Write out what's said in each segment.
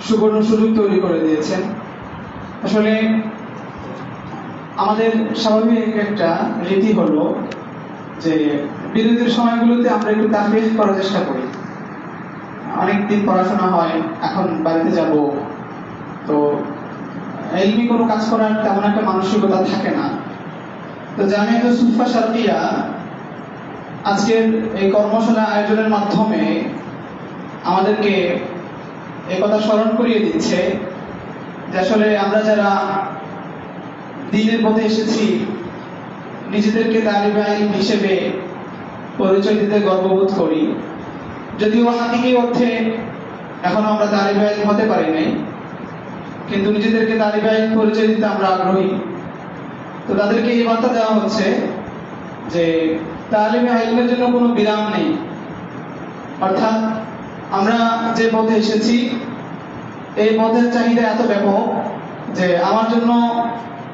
সুবর্ণ সুযোগ তৈরি করে দিয়েছেন। আসলে আমাদের স্বাভাবিক একটা রীতি হলো যে বিরতির সময়গুলোতে আমরা একটু তাফরীহ করার চেষ্টা করি। অনেকদিন পড়াশোনা হয়, এখন বাড়িতে যাব, তো ইলমি কোনো কাজ করার তেমন একটা মানসিকতা থাকে না। তো জামিয়াতুস সুফা শারকিয়া আজকের এই কর্মশালা আয়োজনের মাধ্যমে আমাদেরকে এই কথা স্মরণ করিয়ে দিচ্ছে যে আসলে আমরা যারা দ্বীনের পথে এসেছি, নিজেদেরকে তালিবে ইলম হিসেবে পরিচয় দিতে গর্ববোধ করি। যদিও হাকিকি অর্থে এখনো আমরা তালিবে ইলম হতে পারি নাই, কিন্তু নিজেদেরকে তালিবে ইলম পরিচয় দিতে আমরা আগ্রহী। তো তাদেরকে এই বার্তা দেওয়া হচ্ছে যে তালিবে ইলমের জন্য কোনো বিরাম নেই। অর্থাৎ আমরা যে পথে এসেছি এই পথের চাহিদা এত ব্যাপক যে আমার জন্য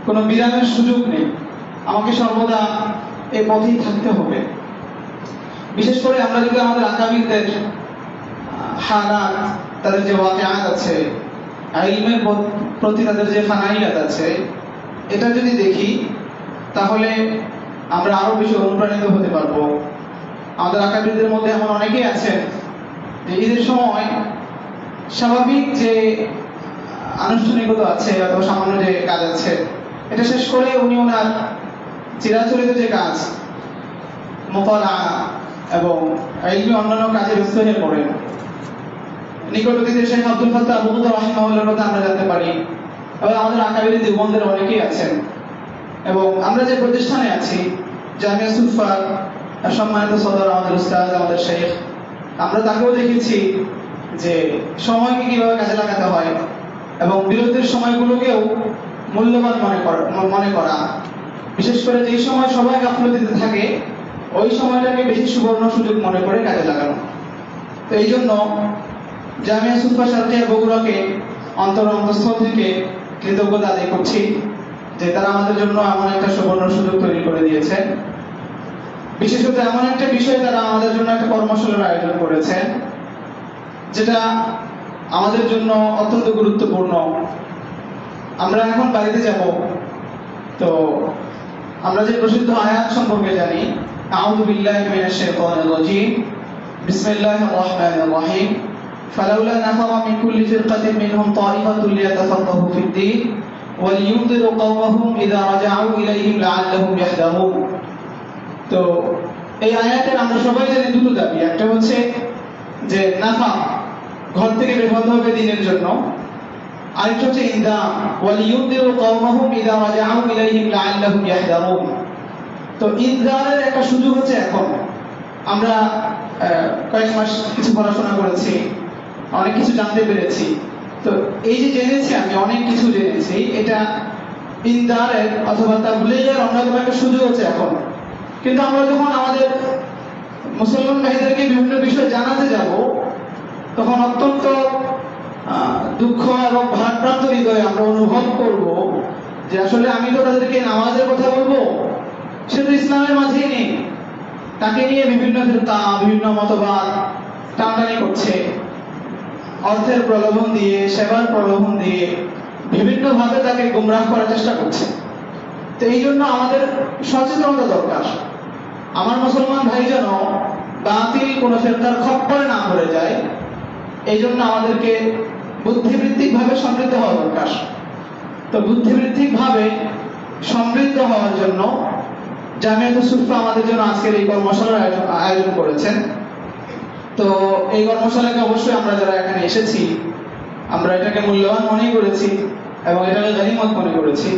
কোনো বিরামের সুযোগ নেই, আমাকে সর্বদা এই পথেই থাকতে হবে। বিশেষ করে আমরা যদি আমাদের আকাবিরদের হালাত, তাদের যে ওয়াকিআত আছে, ইলমের প্রতি তাদের যে ফানাইয়াত আছে, এটা যদি দেখি তাহলে আমরা আরো বেশি অনুপ্রাণিত হতে পারবো। আমাদের আকাবিরদের মধ্যে এমন অনেকেই আছেন যে ঈদের সময় স্বাভাবিক যে আনুষ্ঠানিকতা আছে অথবা সামান্য যে কাজ আছে এটা শেষ করে উনি ওনার চিরাচরিত যে কাজ মুতালা এবং ইলমি অন্যান্য কাজে ব্যস্ত হয়ে পড়েন। নিকটবর্তী শেখ আব্দুল ফাত্তাহ আবু বকর রাহিমাহুল্লাহর কথা আমরা জানতে পারি, এবং আমাদের আকাবির দেওবন্দের অনেকেই আছেন। এবং আমরা যে প্রতিষ্ঠানে আছি জামিয়া সুফার সম্মানিত সদর আমাদের উস্তাদ, আমাদের শেখ, আমরা তাকেও দেখেছি যে সময়কে কিভাবে কাজে লাগাতে হয় এবং বিরতির সময়গুলোকেও মূল্যবান মনে করা। বিশেষ করে যেই সময় সবাই গাফলতিতে থাকে ওই সময়টাকে বেশি সুবর্ণ সুযোগ মনে করে কাজে লাগানো। তো এই জন্য জামিয়া সুফা শারকিয়া বগুড়াকে অন্তঃস্থল থেকে কৃতজ্ঞতা আদায় করছি যে তারা আমাদের জন্য এমন একটা সুবর্ণ সুযোগ তৈরি করে দিয়েছে। বিশেষত এমন একটা বিষয় তারা আমাদের জন্য একটা কর্মশালার আয়োজন করেছেন যেটা আমাদের জন্য অত্যন্ত গুরুত্বপূর্ণ। আমরা এখন বাড়িতে যাব, তো আমরা যে প্রসিদ্ধ আয়াত সম্পর্কে জানি, আউযু বিল্লাহি মিনাশ শাইতানির রাজীম, বিসমিল্লাহির রহমানির রহিম, ফালাউলা নাফারা মিন কুল্লি ফিরকাতিন মিনহুম তাইফাতুন লিয়াতাফাক্কাহু ফিদ-দীন ওয়া লিয়ুনযিরু কওমাহুম ইযা রাজাউ ইলাইহিম লাআল্লাহুম ইয়াহদারুন। তো এই আয়াতের আমরা সবাই জানি দুটো দাবি। একটা হচ্ছে যে নাফা, ঘর থেকে বের হতে হবে দ্বীনের জন্য। আরেকটা হচ্ছে ইনদাম, ওয়া লিয়ুনযিরু কওমাহুম ইযা রাজাউ ইলাইহিম লাআল্লাহুম ইয়াহদারুন। তো ইনজারের একটা সুযোগ হচ্ছে এখন। আমরা কয়েক মাস কিছু পড়াশোনা করেছি, অনেক কিছু জানতে পেরেছি। তো এই যে জেনেছি, আমি অনেক কিছু জেনেছি, এটা ইনজারের অথবা তাবলীগের অন্যতম একটা সুযোগ হচ্ছে এখন। কিন্তু আমরা যখন আমাদের মুসলমান ভাইদেরকে বিভিন্ন বিষয় জানাতে যাব তখন অত্যন্ত দুঃখ এবং ভারাক্রান্ত হৃদয়ে আমরা অনুভব করব যে আসলে আমি তো তাদেরকে নামাজের কথা বলবো, সে তো ইসলামের মাঝেই নেই। তাকে নিয়ে বিভিন্ন ফিরকা, বিভিন্ন মতবাদ টানাটানি করছে, অর্থের প্রলোভন দিয়ে, সেবার প্রলোভন দিয়ে বিভিন্নভাবে তাকে গুমরাহ করার চেষ্টা করছে। তো এই জন্য আমাদের সচেতনতা দরকার। আমার মুসলমান ভাই যেন বাতিল কোন ফিরকার খপ্পরে না পড়ে যায়, এই জন্য আমাদেরকে বুদ্ধিবৃত্তিক ভাবে সমৃদ্ধ হওয়া দরকার। তো বুদ্ধিবৃত্তিক ভাবে সমৃদ্ধ হওয়ার জন্য জামিয়াতুস সুফা আমাদের জন্য আজকের এই কর্মশালার আয়োজন করেছেন। তো এই কর্মশালাকে অবশ্যই আমরা যারা এখানে এসেছি আমরা এটাকে মূল্যবান মনে করেছি এবং এটাকে গনিমত মনে করেছি।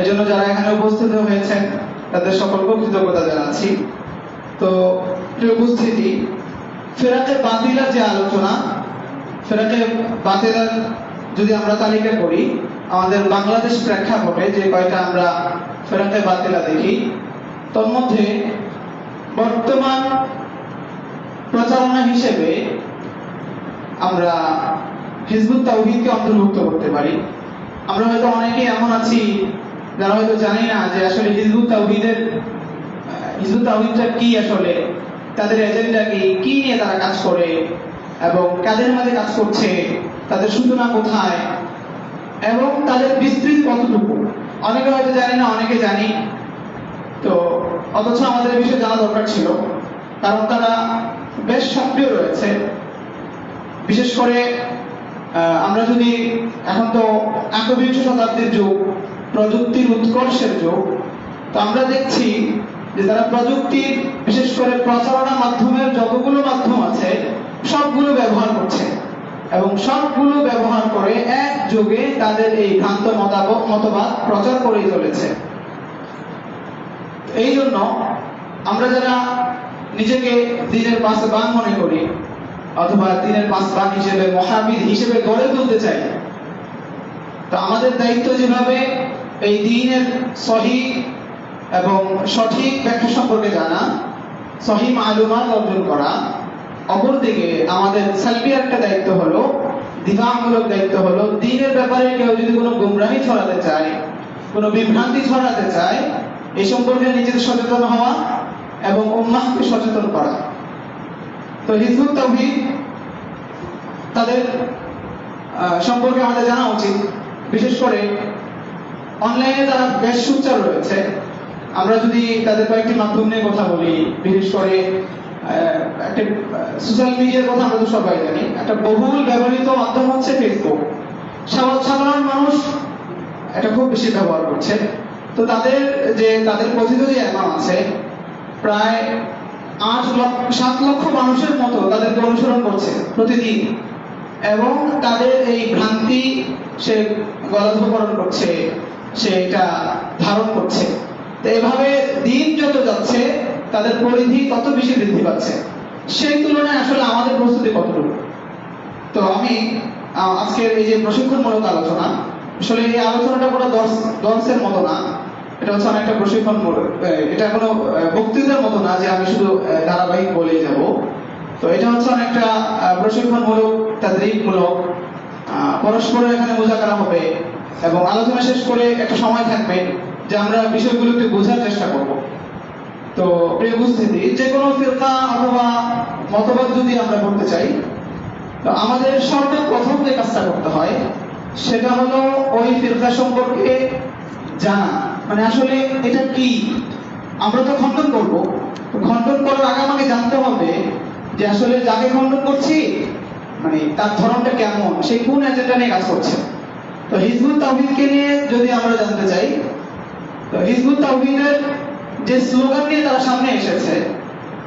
এজন্য যারা এখানে উপস্থিত হয়েছেন তাদের সকলকে কৃতজ্ঞতা জানাচ্ছি। তো প্রিয় উপস্থিতি, ফিরকে বাতিলার যে আলোচনা, ফিরকে বাতিলার যদি আমরা তালিকা করি আমাদের বাংলাদেশ প্রেক্ষাপটে যে কয়টা আমরা ফিরকে বাতিলা দেখি, তার মধ্যে বর্তমান প্রচারণা হিসেবে আমরা হিজবুত তাওহীদকে অন্তর্ভুক্ত করতে পারি। আমরা হয়তো অনেকেই এমন আছি যারা হয়তো জানি না যে আসলে হিজবুত তাওহীদটা কি, আসলে তাদের এজেন্ডা কি নিয়ে তারা কাজ করে, এবং কাদের মাঝে কাজ করছে, তাদের সূচনা কোথায় এবং তাদের বিস্তৃতি কতটুকু। অনেকে হয়তো জানি না, অনেকে জানি, তো অথচ আমাদের এই বিষয়ে জানা দরকার ছিল, কারণ তারা বেশ সক্রিয় রয়েছে। বিশেষ করে আমরা যদি, এখন তো একবিংশ শতাব্দীর যুগ, প্রযুক্তির উৎকর্ষের যুগ, তো আমরা দেখছি যে তারা প্রযুক্তির, বিশেষ করে প্রচারণা মাধ্যমের যতগুলো মাধ্যম আছে সবগুলো ব্যবহার করছে এবং সবগুলো ব্যবহার করে একযোগে তাদের এই ভ্রান্ত মতবাদ প্রচার করেই চলেছে। এই জন্য আমরা যারা নিজেকে দ্বীনের পাসবান মনে করি অথবা দ্বীনের পাসবান হিসেবে, মুহাফিজ হিসেবে গড়ে তুলতে চাই, তো আমাদের দায়িত্ব যেভাবে এই দ্বীনের সহিহ এবং সঠিক ব্যাখ্যা সম্পর্কে জানা, সহিহ মালুমাত অর্জন করা, অপরদিকে আমাদের সালবি একটা দায়িত্ব হলো, দিফামূলক দায়িত্ব হলো, দ্বীনের ব্যাপারে কেউ যদি কোনো গুমরাহি ছড়াতে চায়, কোনো বিভ্রান্তি ছড়াতে চায়, এই সম্পর্কে নিজেদের সচেতন হওয়া এবং উম্মাহকে সচেতন করা। তো হিজবুত তাওহীদ, তাদের সম্পর্কে আমাদের জানা উচিত। বিশেষ করে অনলাইনে তারা বেশ সোচ্চার রয়েছে। আমরা যদি তাদের কয়েকটি মাধ্যম নিয়ে কথা বলি, বিশেষ করে একটা সোশ্যাল মিডিয়ার কথা আমরা তো সবাই জানি, একটা বহুল ব্যবহৃত মাধ্যম হচ্ছে ফেসবুক। সাধারণ মানুষ এটা খুব বেশি ব্যবহার করছে। তো তাদের কথিত যে অ্যামাউন্ট আছে, প্রায় 7 লক্ষ মানুষের মতো তাদেরকে অনুসরণ করছে প্রতিদিন, এবং তাদের এই ভ্রান্তি সে গলাধঃকরণ করছে, সে এটা ধারণ করছে। তো এভাবে দিন যত যাচ্ছে তাদের পরিধি তত বেশি বৃদ্ধি পাচ্ছে। সেই তুলনায় আসলে আমাদের প্রস্তুতি কতটুকু? তো আমি আজকের এই যে প্রশিক্ষণমূলক আলোচনা, আসলে এই আলোচনাটা কোনো দর্শের মতো না, এটা হচ্ছে অনেকটা প্রশিক্ষণমূলক, এটা কোনো বক্তৃতার মতো না যে আমি শুধু ধারাবাহিক বলেই যাব। তো এটা হচ্ছে অনেকটা প্রশিক্ষণমূলক, তাদরীবমূলক, পরস্পরের এখানে মুযাকারা হবে এবং আলোচনা শেষ করে একটা সময় থাকবে যে আমরা বিষয়গুলো একটু বোঝার চেষ্টা করব। তো প্রিয় উপস্থিতি, যে কোনো ফিরকা অথবা মতবাদ যদি আমরা করতে চাই, তো আমাদের সর্বপ্রথম যে কাজটা করতে হয় সেটা হলো ওই ফিরকা সম্পর্কে জানা। মানে আসলে এটা কি, আমরা তো খণ্ডন করব, খণ্ডন করার আগে আমাকে জানতে হবে যে আসলে যাকে খণ্ডন করছি মানে তার ধরনটা কেমন, সে কোন এজেন্ডা নিয়ে কাজ করছে। তো হিজবুত তাওহীদকে নিয়ে যদি আমরা জানতে চাই, তো হিজবুত তাওহীদের যে স্লোগান নিয়ে তারা সামনে এসেছে,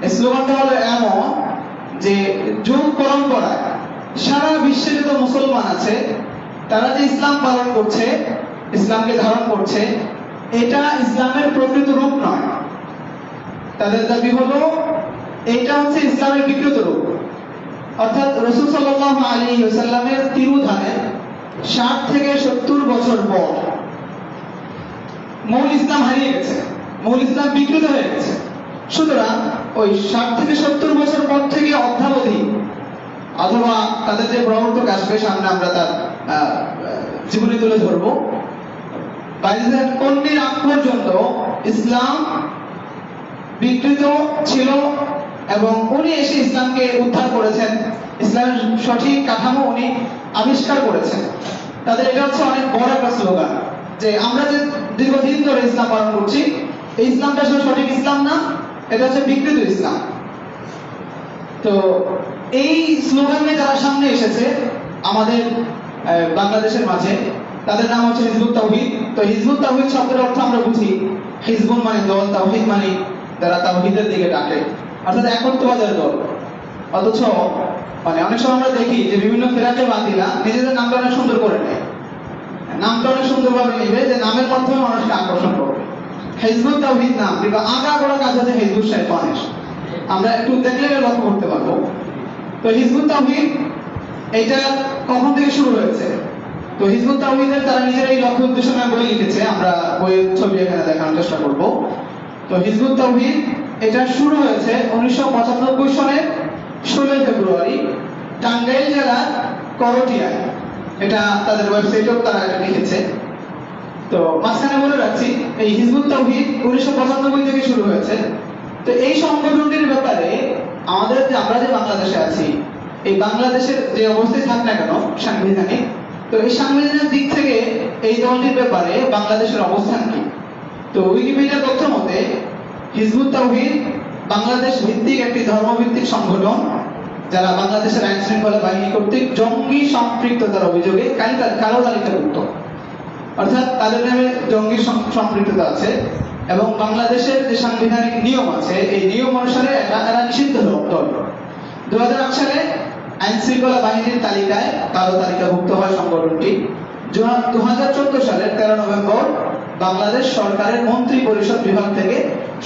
এই স্লোগানটা হলো এমন যে যুগ পরম্পরায় সারা বিশ্বে যত মুসলমান আছে তারা যে ইসলাম পালন করছে, ইসলামকে ধারণ করছে, এটা ইসলামের প্রকৃত রূপ নয়। তাদের দাবি হলো এটা হচ্ছে ইসলামের বিকৃত রূপ। অর্থাৎ রাসূল সাল্লাল্লাহু আলাইহি ওয়াসাল্লামের তিরোধানের 60 থেকে 70 বছর পর মূল ইসলাম হারিয়ে গেছে, মূল ইসলাম বিকৃত হয়ে গেছে। সুতরাং ওই 60 থেকে 70 বছর পর থেকে অদ্যাবধি, অথবা তাদের যে প্রবর্তক আসবে সামনে, আমরা তার জীবনী তুলে ধরবো, বাইজিদ পন্ডির আগ পর্যন্ত ইসলাম বিকৃত ছিল এবং উনি এসে ইসলামকে উদ্ধার করেছেন, ইসলামের সঠিক কাঠামো উনি আবিষ্কার করেছেন। তাদের এটা হচ্ছে অনেক বড় একটা স্লোগান যে আমরা যে দীর্ঘদিন ধরে ইসলাম পালন করছি, এই ইসলামটা আসলে সঠিক ইসলাম না, এটা হচ্ছে বিকৃত ইসলাম। তো এই স্লোগান নিয়ে যারা সামনে এসেছে আমাদের বাংলাদেশের মাঝে, তাদের নাম হচ্ছে হিজবুত তাওহীদ। তো হিজবুত তাওহীদ শব্দের অর্থ আমরা বুঝি, হিজবুন মানে দল, তাওহীদ মানে যারা তাওহীদের দিকে ডাকে, অর্থাৎ একত্ববাদের দল। অথচ মানে অনেক সময় আমরা দেখি যে বিভিন্ন ফিরাকে বাতিলা নিজেদের নামটা অনেক সুন্দর করে নেয়, নামটা অনেক সুন্দরভাবে নেবে যে নামের মাধ্যমে মানুষকে আকর্ষণ করবে। হিজবুত তাওহীদ নাম কিন্তু আগা করা কাজ হচ্ছে হিজবুত শাইতানের, আমরা একটু দেখলে লক্ষ্য করতে পারবো। তো হিজবুত তাওহীদ এটা কখন থেকে শুরু হয়েছে? তো হিজবুত তাওহীদের তারা নিজের এই লক্ষ্য উদ্দেশ্য নিয়ে বই লিখেছে, আমরা বইয়ের ছবি এখানে দেখানোর চেষ্টা করব। তো হিজবুত তাওহীদ এটা শুরু হয়েছে 1995 সনের 16 ফেব্রুয়ারি টাঙ্গাইল জেলার করটিয়ায়। এটা তাদের ওয়েবসাইটেও তারা এটা লিখেছে। তো মাঝখানে বলে রাখছি, এই হিজবুত তাওহীদ 1995 থেকে শুরু হয়েছে। তো এই সংগঠনটির ব্যাপারে আমরা যে বাংলাদেশে আছি, এই বাংলাদেশের যে অবস্থায় থাক না কেন সাংবিধানিক, তো এই সাংবিধানিক দিক থেকে এই দলটির ব্যাপারে বাংলাদেশের অবস্থান কি? তো উইকিপিডিয়া তথ্য মতে হিজবুত তাওহীদ বাংলাদেশ ভিত্তিক একটি ধর্মভিত্তিক সংগঠন, যারা বাংলাদেশের আইন শৃঙ্খলা বাহিনী কর্তৃক জঙ্গি সম্পৃক্ততার অভিযোগে কালো তালিকাভুক্ত, অর্থাৎ তাদের নামে জঙ্গি সম্পৃক্ততা আছে এবং বাংলাদেশের যে সাংবিধানিক নিয়ম আছে এই নিয়ম অনুসারে এরা নিষিদ্ধ দল। 2008 সালে আইন শৃঙ্খলা বাহিনীর তালিকায় কালো তালিকাভুক্ত হয় সংগঠনটি। 2014 সালের 13 নভেম্বর বাংলাদেশ সরকারের মন্ত্রী পরিষদ বিভাগ থেকে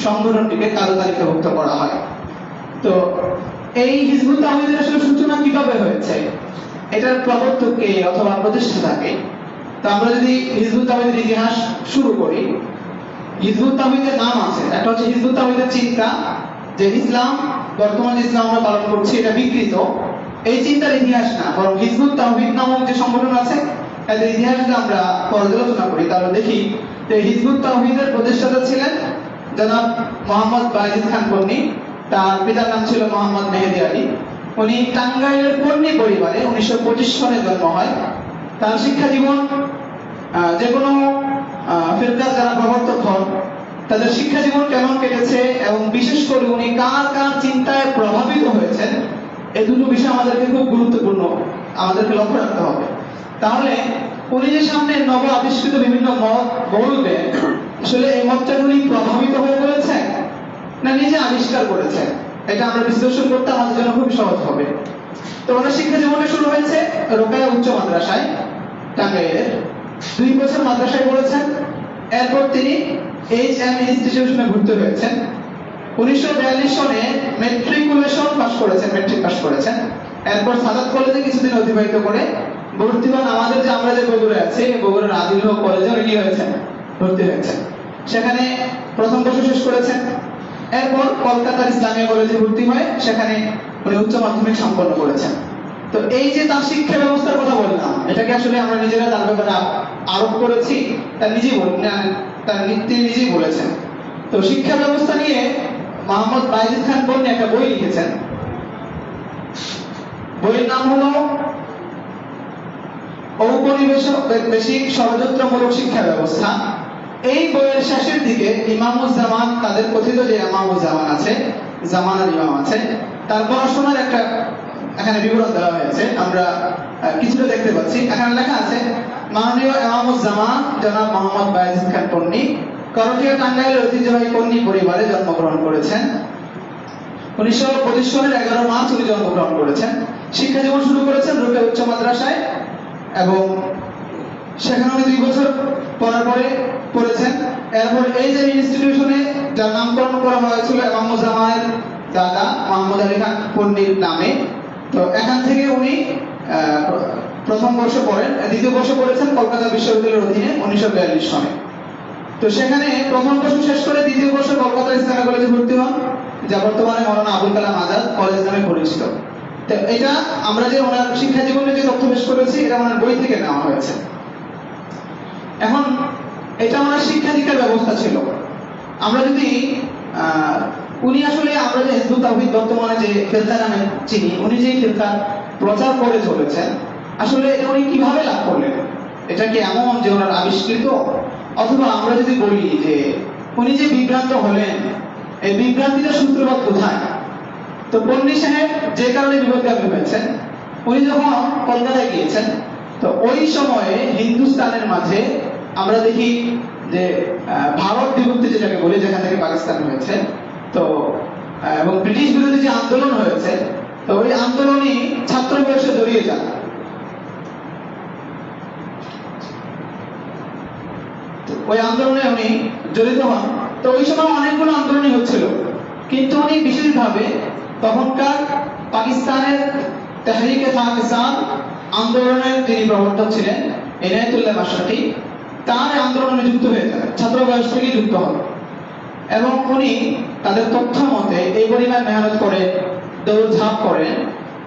সংগঠনটিকে কালো তালিকাভুক্ত করা হয়। তো এই হিজবুত তাওহীদের আসলে সূচনা কিভাবে হয়েছে, এটার প্রবর্তক কে অথবা প্রতিষ্ঠাতা কে? তো আমরা যদি হিজবুত তাওহীদের ইতিহাস শুরু করি, হিজবুত তাওহীদের নাম আছে, একটা হচ্ছে হিজবুত তাওহীদের চিন্তা, যে ইসলাম, বর্তমান ইসলাম আমরা পালন করছি এটা বিকৃত, এই চিন্তার ইতিহাস না, বরং হিজবুত তাওহীদ নামক যে সংগঠন আছে এদের ইতিহাস যদি আমরা পর্যালোচনা করি তাহলে দেখি যে হিজবুত তাওহীদের প্রতিষ্ঠাতা ছিলেন জনাব মোহাম্মদ বায়েজিদ খান পন্নী। তার পিতার নাম ছিল মোহাম্মদ মেহেদি আলী। উনি টাঙ্গাইলের পন্নী পরিবারে 1925 সালে জন্ম হয়। তার শিক্ষা জীবন যে কোনো ফিরকার যারা প্রবর্তক হন তাদের শিক্ষা জীবন কেমন কেটেছে এবং বিশেষ করে উনি কার কার চিন্তায় প্রভাবিত হয়েছেন, এই দুটো বিষয় আমাদেরকে খুব গুরুত্বপূর্ণ, আমাদেরকে লক্ষ্য রাখতে হবে। তাহলে উনি যে সামনে নব আবিষ্কৃত বিভিন্ন মত বলবেন, আসলে এই মতটা উনি প্রভাবিত হয়ে বলেছেন না নিজে আবিষ্কার করেছেন, এটা আমরা বিশ্লেষণ করতে আমাদের জন্য খুব সহজ হবে। তো ওনার শিক্ষা জীবনে শুরু হয়েছে রোকেয়া উচ্চ মাদ্রাসায় টাঙ্গাইলের। 2 বছর মাদ্রাসায় পড়েছেন। এরপর তিনি HM ইনস্টিটিউশনে ভর্তি হয়েছেন। 1942 সনে ম্যাট্রিকুলেশন পাস করেছেন, ম্যাট্রিক পাস করেছেন। এরপর সাদাত কলেজে কিছুদিন অতিবাহিত করে ভর্তি হন আমাদের যে আমরা যে বগুড়ায় আছি বগুড়ার আদিল হক কলেজে উনি হয়েছেন, ভর্তি হয়েছেন। সেখানে প্রথম বর্ষ শেষ করেছেন। এরপর কলকাতার ইসলামিয়া কলেজে ভর্তি হয়ে সেখানে উনি উচ্চ মাধ্যমিক সম্পন্ন করেছেন। তো এই যে তার শিক্ষা ব্যবস্থার কথা বললাম, এটাকে আসলে আমরা নিজেরা তার ব্যাপারে আরোপ করেছি, তার তিনি নিজেই বলেছেন। তো শিক্ষা ব্যবস্থা নিয়ে মোহাম্মদ বায়েজিদ খান পন্নী একটা বই লিখেছেন। বইয়ের নাম হলো ঔপনিবেশিক ষড়যন্ত্রমূলক শিক্ষা ব্যবস্থা। এই বইয়ের শেষের দিকে ইমামুজ্জামান, তাদের কথিত যে ইমামুজ্জামান আছে, জামানার ইমাম আছে, তার পড়াশোনার একটা এখানে বিবরণ দেওয়া হয়েছে, আমরা কিছুটা দেখতে পাচ্ছি। এখানে লেখা আছে মাননীয় ইমামুজ্জামান জনাব মোহাম্মদ বায়েজিদ খান পন্নী করটিয়া টাঙ্গাইলের ঐতিহ্যবাহী পন্নী পরিবারে জন্মগ্রহণ করেছেন। 1925 সালের 11 মার্চ উনি জন্মগ্রহণ করেছেন। শিক্ষা জীবন শুরু করেছেন রোকেয়া উচ্চ মাদ্রাসায় এবং সেখানে উনি 2 বছর পড়ার পরে পড়েছেন। এরপর HM ইনস্টিটিউশনে যার নামকরণ করা হয়েছিল ইমামুজ্জামানের দাদা মোহাম্মদ আলী খান পন্নীর নামে, তো এখান থেকে উনি প্রথম বর্ষ পড়েন, দ্বিতীয় বর্ষ পড়েছেন কলকাতা বিশ্ববিদ্যালয়ের অধীনে 1942 সনে। তো সেখানে প্রথম বর্ষ শেষ করে দ্বিতীয় বর্ষ কলকাতা ইসলামিয়া কলেজে ভর্তি হন, যা বর্তমানে মৌলানা আবুল কালাম আজাদ কলেজ নামে পরিচিত। তো এটা আমরা যে ওনার শিক্ষা জীবনে যে তথ্য পেশ করেছি এটা ওনার বই থেকে নেওয়া হয়েছে। এখন এটা ওনার শিক্ষা দীক্ষার ব্যবস্থা ছিল। আমরা যদি উনি আসলে আমরা যে হিজবুত তাওহীদ বর্তমানে যে ফিরকা নামে চিনি, উনি যে ফিরকা প্রচার করে চলেছেন, আসলে এটা উনি কিভাবে লাভ করলেন? এটা কি এমন যে ওনার আবিষ্কৃত, অথবা আমরা যদি বলি যে উনি যে বিভ্রান্ত হলেন, এই বিভ্রান্তিটা সূত্রপাত কোথায়? তো পন্নী সাহেব যে কারণে বিভ্রান্ত হয়েছেন, উনি যখন কলকাতায় গিয়েছেন, তো ওই সময়ে হিন্দুস্তানের মাঝে আমরা দেখি যে ভারত বিভক্তি যেটাকে বলি, যেখান থেকে পাকিস্তান হয়েছে, তো এবং ব্রিটিশ বিরোধী যে আন্দোলন হয়েছে, তো ওই আন্দোলনই ছাত্র বয়সে জড়িয়ে যান। ওই আন্দোলনে উনি জড়িত হন। তো ওই সময় অনেকগুলো আন্দোলনই হচ্ছিল, কিন্তু উনি বিশেষভাবে তখনকার পাকিস্তানের তেহরিকে পাকিস্তান আন্দোলনের যিনি প্রবর্তক ছিলেন ইনায়েতুল্লাহ মাশরাফি, তার আন্দোলনে যুক্ত হয়ে যান, ছাত্র বয়স থেকে যুক্ত হন। এবং উনি তাদের তথ্য মতে এই পরিমাণ মেহনত করে দৌড়ঝাঁপ করেন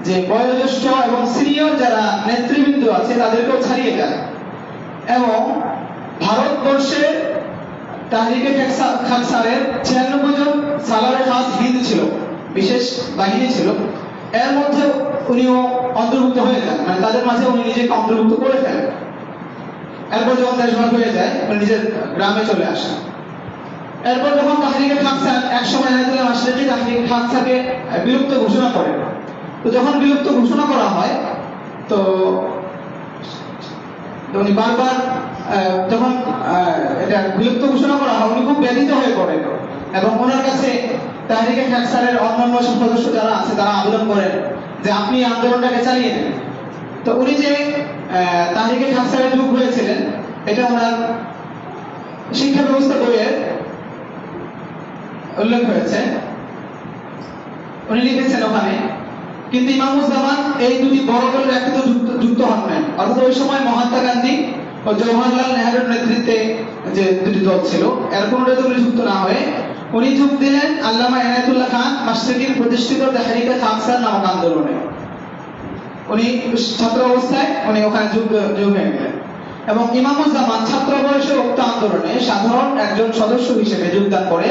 যে বয়োজ্যেষ্ঠ এবং সিনিয়র যারা নেতৃবৃন্দ আছে তাদেরকেও ছাড়িয়ে যান। এবং ভারতবর্ষের তাহরিকে খাকসারের 96 জন সালারে খাস হিন্দ ছিল, বিশেষ বাহিনী ছিল, এর মধ্যে উনিও অন্তর্ভুক্ত হয়ে যান, মানে তাদের মাঝে উনি নিজেকে অন্তর্ভুক্ত করে ফেলেন। এরপর যখন দেশভাগ হয়ে যায় উনি নিজের গ্রামে চলে আসেন। এরপর যখন তাহরিকে খাকসা একসময় এনায়েতুল্লাহ মাশরিকি তাহরিকে খাকসাকে বিলুপ্ত ঘোষণা করে, তো যখন বিলুপ্ত ঘোষণা করা হয় তো উনি বারবার যখন এটা বিলুপ্ত ঘোষণা করা হয় উনি খুব ব্যথিত হয়ে পড়েন এবং ওনার কাছে তাহরিকে খাকসারের অন্যান্য সদস্য যারা আছে তারা আবেদন করেন যে আপনি আন্দোলনটাকে চালিয়ে নেন। তো উনি যে তাহরিকে খাকসারের যুগ হয়েছিলেন এটা ওনার শিক্ষা ব্যবস্থা বইয়ের উল্লেখ হয়েছে। উনি লিখেছেন ওখানে, কিন্তু ইমামুজ্জামান এই দুটি বড় দলের একসাথে যুক্ত হন নাই। অর্থাৎ ওই সময় মহাত্মা গান্ধী ও জওহরলাল নেহরুর নেতৃত্বে যে দুটি দল ছিল এর কোনোটাতে উনি যুক্ত না হয়ে উনি যোগ দিলেন আল্লামা এনায়েতুল্লাহ খান মাশরিকির প্রতিষ্ঠিত তাহরিকে খাকসার নামক আন্দোলনে। উনি ছাত্র অবস্থায় উনি ওখানে যোগ হয়ে গেলেন এবং ইমামুজ্জামান ছাত্র বয়সে উক্ত আন্দোলনে সাধারণ একজন সদস্য হিসেবে যোগদান করে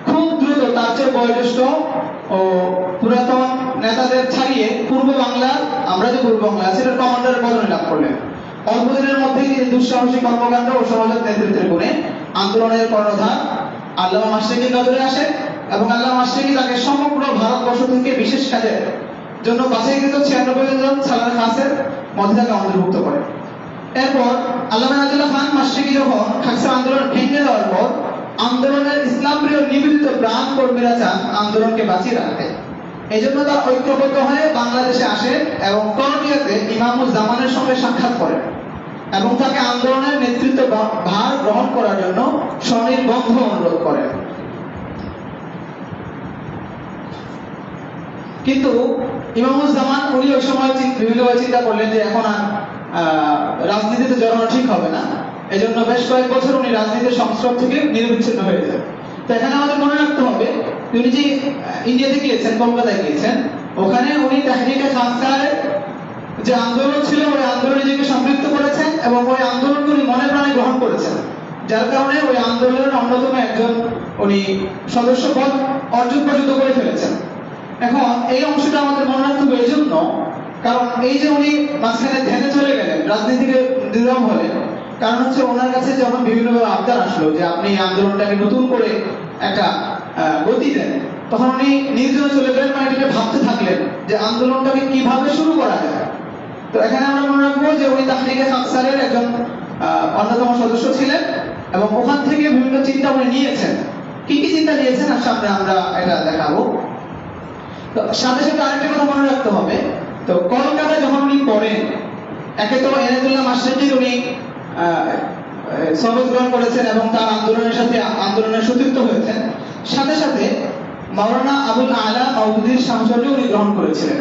খুব দ্রুত তার চেয়ে বয়োজ্যেষ্ঠ ও পুরাতন নেতাদের ছাড়িয়ে পূর্ব বাংলা, আমরা যে পূর্ব বাংলা আছে এর কমান্ডারের পদবি লাভ করলেন। অল্প দিনের মধ্যেই তিনি দুঃসাহসী কর্মকাণ্ড ও সহজাত নেতৃত্বের গুণে আন্দোলনের কর্ণধার আল্লামা মাশরিকির নজরে আসে এবং আল্লামা মাশরিকি তাকে সমগ্র ভারতবর্ষ থেকে বিশেষ কাজের জন্য বাছাইকৃত 96 জন সালার খাসের মধ্যে তাকে অন্তর্ভুক্ত করে। এরপর আল্লামা এনায়েতুল্লাহ খান মাশরিকি যখন খাকসা আন্দোলন ভেঙে দেওয়ার পর আন্দোলনের ইসলাম প্রিয় নিবেদিত প্রাণ কর্মীরা চান আন্দোলনকে বাঁচিয়ে রাখতে। এই জন্য তারা ঐক্যবদ্ধ হয়ে বাংলাদেশে আসে এবং করণীয়তে ইমামুজ্জামানের সঙ্গে সাক্ষাৎ করেন এবং তাকে আন্দোলনের নেতৃত্ব ভার গ্রহণ করার জন্য স্বনির্বন্ধ অনুরোধ করেন। কিন্তু ইমামুজ্জামান উনি ওই সময় বিভিন্নভাবে চিন্তা করলেন যে এখন আর রাজনীতিতে জড়ানো ঠিক হবে না, এই জন্য বেশ কয়েক বছর উনি রাজনীতির সংস্রব থেকে নিরবিচ্ছিন্ন হয়ে যায়। তো এখানে আমাদের মনে রাখতে হবে উনি যে ইন্ডিয়াতে গিয়েছেন, কলকাতায় গিয়েছেন, ওখানে উনি তাহরিকে খাকসারের যে আন্দোলন ছিল ওই আন্দোলনে নিজেকে সম্পৃক্ত করেছেন এবং ওই আন্দোলনকে উনি মনে প্রাণে গ্রহণ করেছেন, যার কারণে ওই আন্দোলনের অন্যতম একজন উনি সদস্য পদ অর্জন পর্যন্ত করে ফেলেছেন। এখন এই অংশটা আমাদের মনে রাখতে হবে এই জন্য, কারণ এই যে উনি মাঝখানে ধ্যানে চলে গেলেন, রাজনীতিকে দৃঢ় হলেন, কারণ হচ্ছে ওনার কাছে যখন বিভিন্নভাবে আবদার আসলো যে আপনি আন্দোলনটাকে নতুন করে একটা গতি দেন, তখন উনি নির্জনে চলে গেলেন, মানে এটা ভাবতে থাকলেন যে আন্দোলনটাকে কিভাবে শুরু করা যায়। তো এখানে আমরা মনে রাখবো যে উনি তাহরিকে খাকসারের একজন অন্যতম সদস্য ছিলেন এবং ওখান থেকে বিভিন্ন চিন্তা উনি নিয়েছেন। কি কি চিন্তা নিয়েছেন আর সামনে আমরা এটা দেখাবো। তো সাথে সাথে আরেকটা কথা মনে রাখতে হবে, তো কলকাতায় যখন উনি পড়েন, একে তো এনায়েতুল্লাহ মাশরিকির উনি সনদ গ্রহণ করেছেন এবং তার আন্দোলনের সাথে আন্দোলনের সতীর্থ হয়েছেন, সাথে সাথে মাওলানা আবুল আলা মাওদুদীর সাহচর্য উনি গ্রহণ করেছিলেন।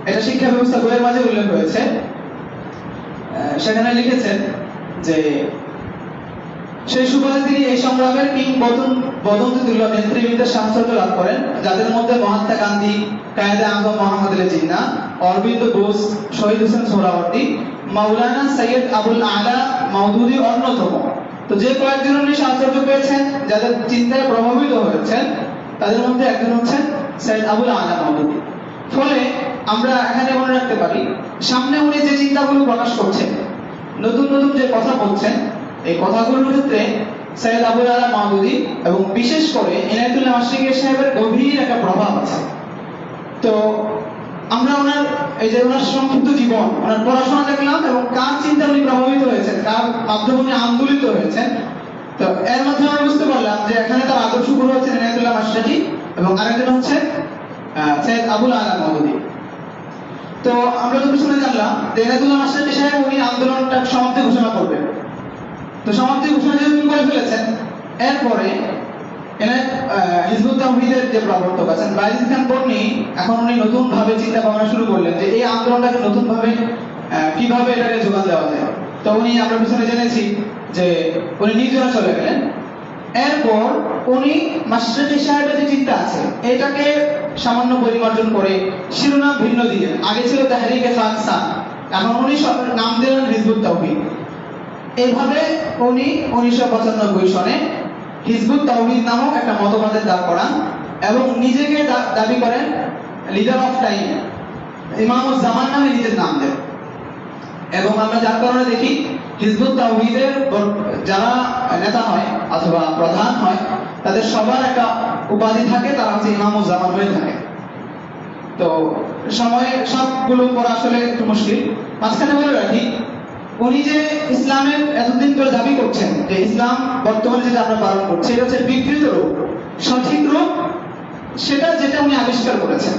এটা শিক্ষা ব্যবস্থা বইয়ের মাঝে উল্লেখ হয়েছে। সেখানে লিখেছেন যে সেই সুবাদে তিনি এই সংগ্রামের কিংবদন্তি তুল্য নেতৃবৃন্দের সাহচর্য লাভ করেন, যাদের মধ্যে মহাত্মা গান্ধী, কায়েদে আজম মোহাম্মদ আলী জিন্নাহ, অরবিন্দ ঘোষ, শহীদ হোসেন সোহরাওয়ার্দী, মাওলানা সৈয়দ আবুল আলা মাওদুদী অন্যতম। তো যে কয়েকজন উনি সাহচর্য পেয়েছেন, যাদের চিন্তায় প্রভাবিত হয়েছেন, তাদের মধ্যে একজন হচ্ছেন সৈয়দ আবুল আলা মাওদুদী। ফলে আমরা এখানে মনে রাখতে পারি সামনে উনি যে চিন্তাগুলো প্রকাশ করছেন, নতুন নতুন যে কথা বলছেন, এই কথাগুলোর ক্ষেত্রে সৈয়দ আবুল আলা মাওদুদী এবং বিশেষ করে এনায়েতুল্লাহ মাশরিকি সাহেবের গভীর একটা প্রভাব আছে। তো আমরা ওনার এই যে ওনার সংক্ষিপ্ত জীবন, ওনার পড়াশোনা দেখলাম এবং কার চিন্তা উনি প্রভাবিত হয়েছেন, কার মাধ্যমে উনি আন্দোলিত হয়েছেন। তো এর মাধ্যমে আমরা বুঝতে পারলাম যে এখানে তার আদর্শগুলো হচ্ছে এনায়েতুল্লাহ মাশরিকি এবং আরেকজন হচ্ছে সৈয়দ আবুল আলা মাওদুদী। তো আমরা যত শুনে জানলাম যে এনায়েতুল্লাহ মাশরিকি সাহেব উনি আন্দোলনটা সমাপ্তি ঘোষণা করবেন। তো সমাপ্তি ঘোষণা যেহেতু করে ফেলেছেন, এরপরে হিজবুত তাওহীদের যে প্রবর্তক আছেন বাইজিদ খান বন্নি, এখন উনি নতুন ভাবে চিন্তা ভাবনা শুরু করলেন যে এই আন্দোলনটাকে নতুন ভাবে কিভাবে এটাকে যোগান দেওয়া যায়। তো উনি আমরা পিছনে জেনেছি যে উনি নির্জনে চলে গেলেন। এরপর উনি মাশরিকি সাহেবের যে চিন্তা আছে এটাকে সামান্য পরিমার্জন করে শিরোনাম ভিন্ন দিয়ে, আগে ছিল তাহরিকে খাকসা, এখন উনি নাম দিলেন হিজবুত তাওহীদ। এইভাবে উনি 1995 সনে হিজবুত তাওহীদ নামক একটা মতবাদের দাঁড় করান এবং নিজেকে দাবি করেন লিডার অফ টাইম, ইমামুজ জামান নামে নিজের নাম দেন। এবং আমরা যার কারণে দেখি হিজবুত তাওহীদের যারা নেতা হয় অথবা প্রধান হয় তাদের সবার একটা উপাধি থাকে, তারা হচ্ছে ইমামুজ জামান হয়ে থাকে। তো সময়ে সবগুলো পড়া আসলে একটু মুশকিল। মাঝখানে বলে রাখি, উনি যে ইসলামের এতদিন ধরে দাবি করছেন যে ইসলাম বর্তমানে যেটা আমরা পালন করছি এটা হচ্ছে বিকৃত রূপ, সঠিক রূপ সেটা যেটা উনি আবিষ্কার করেছেন।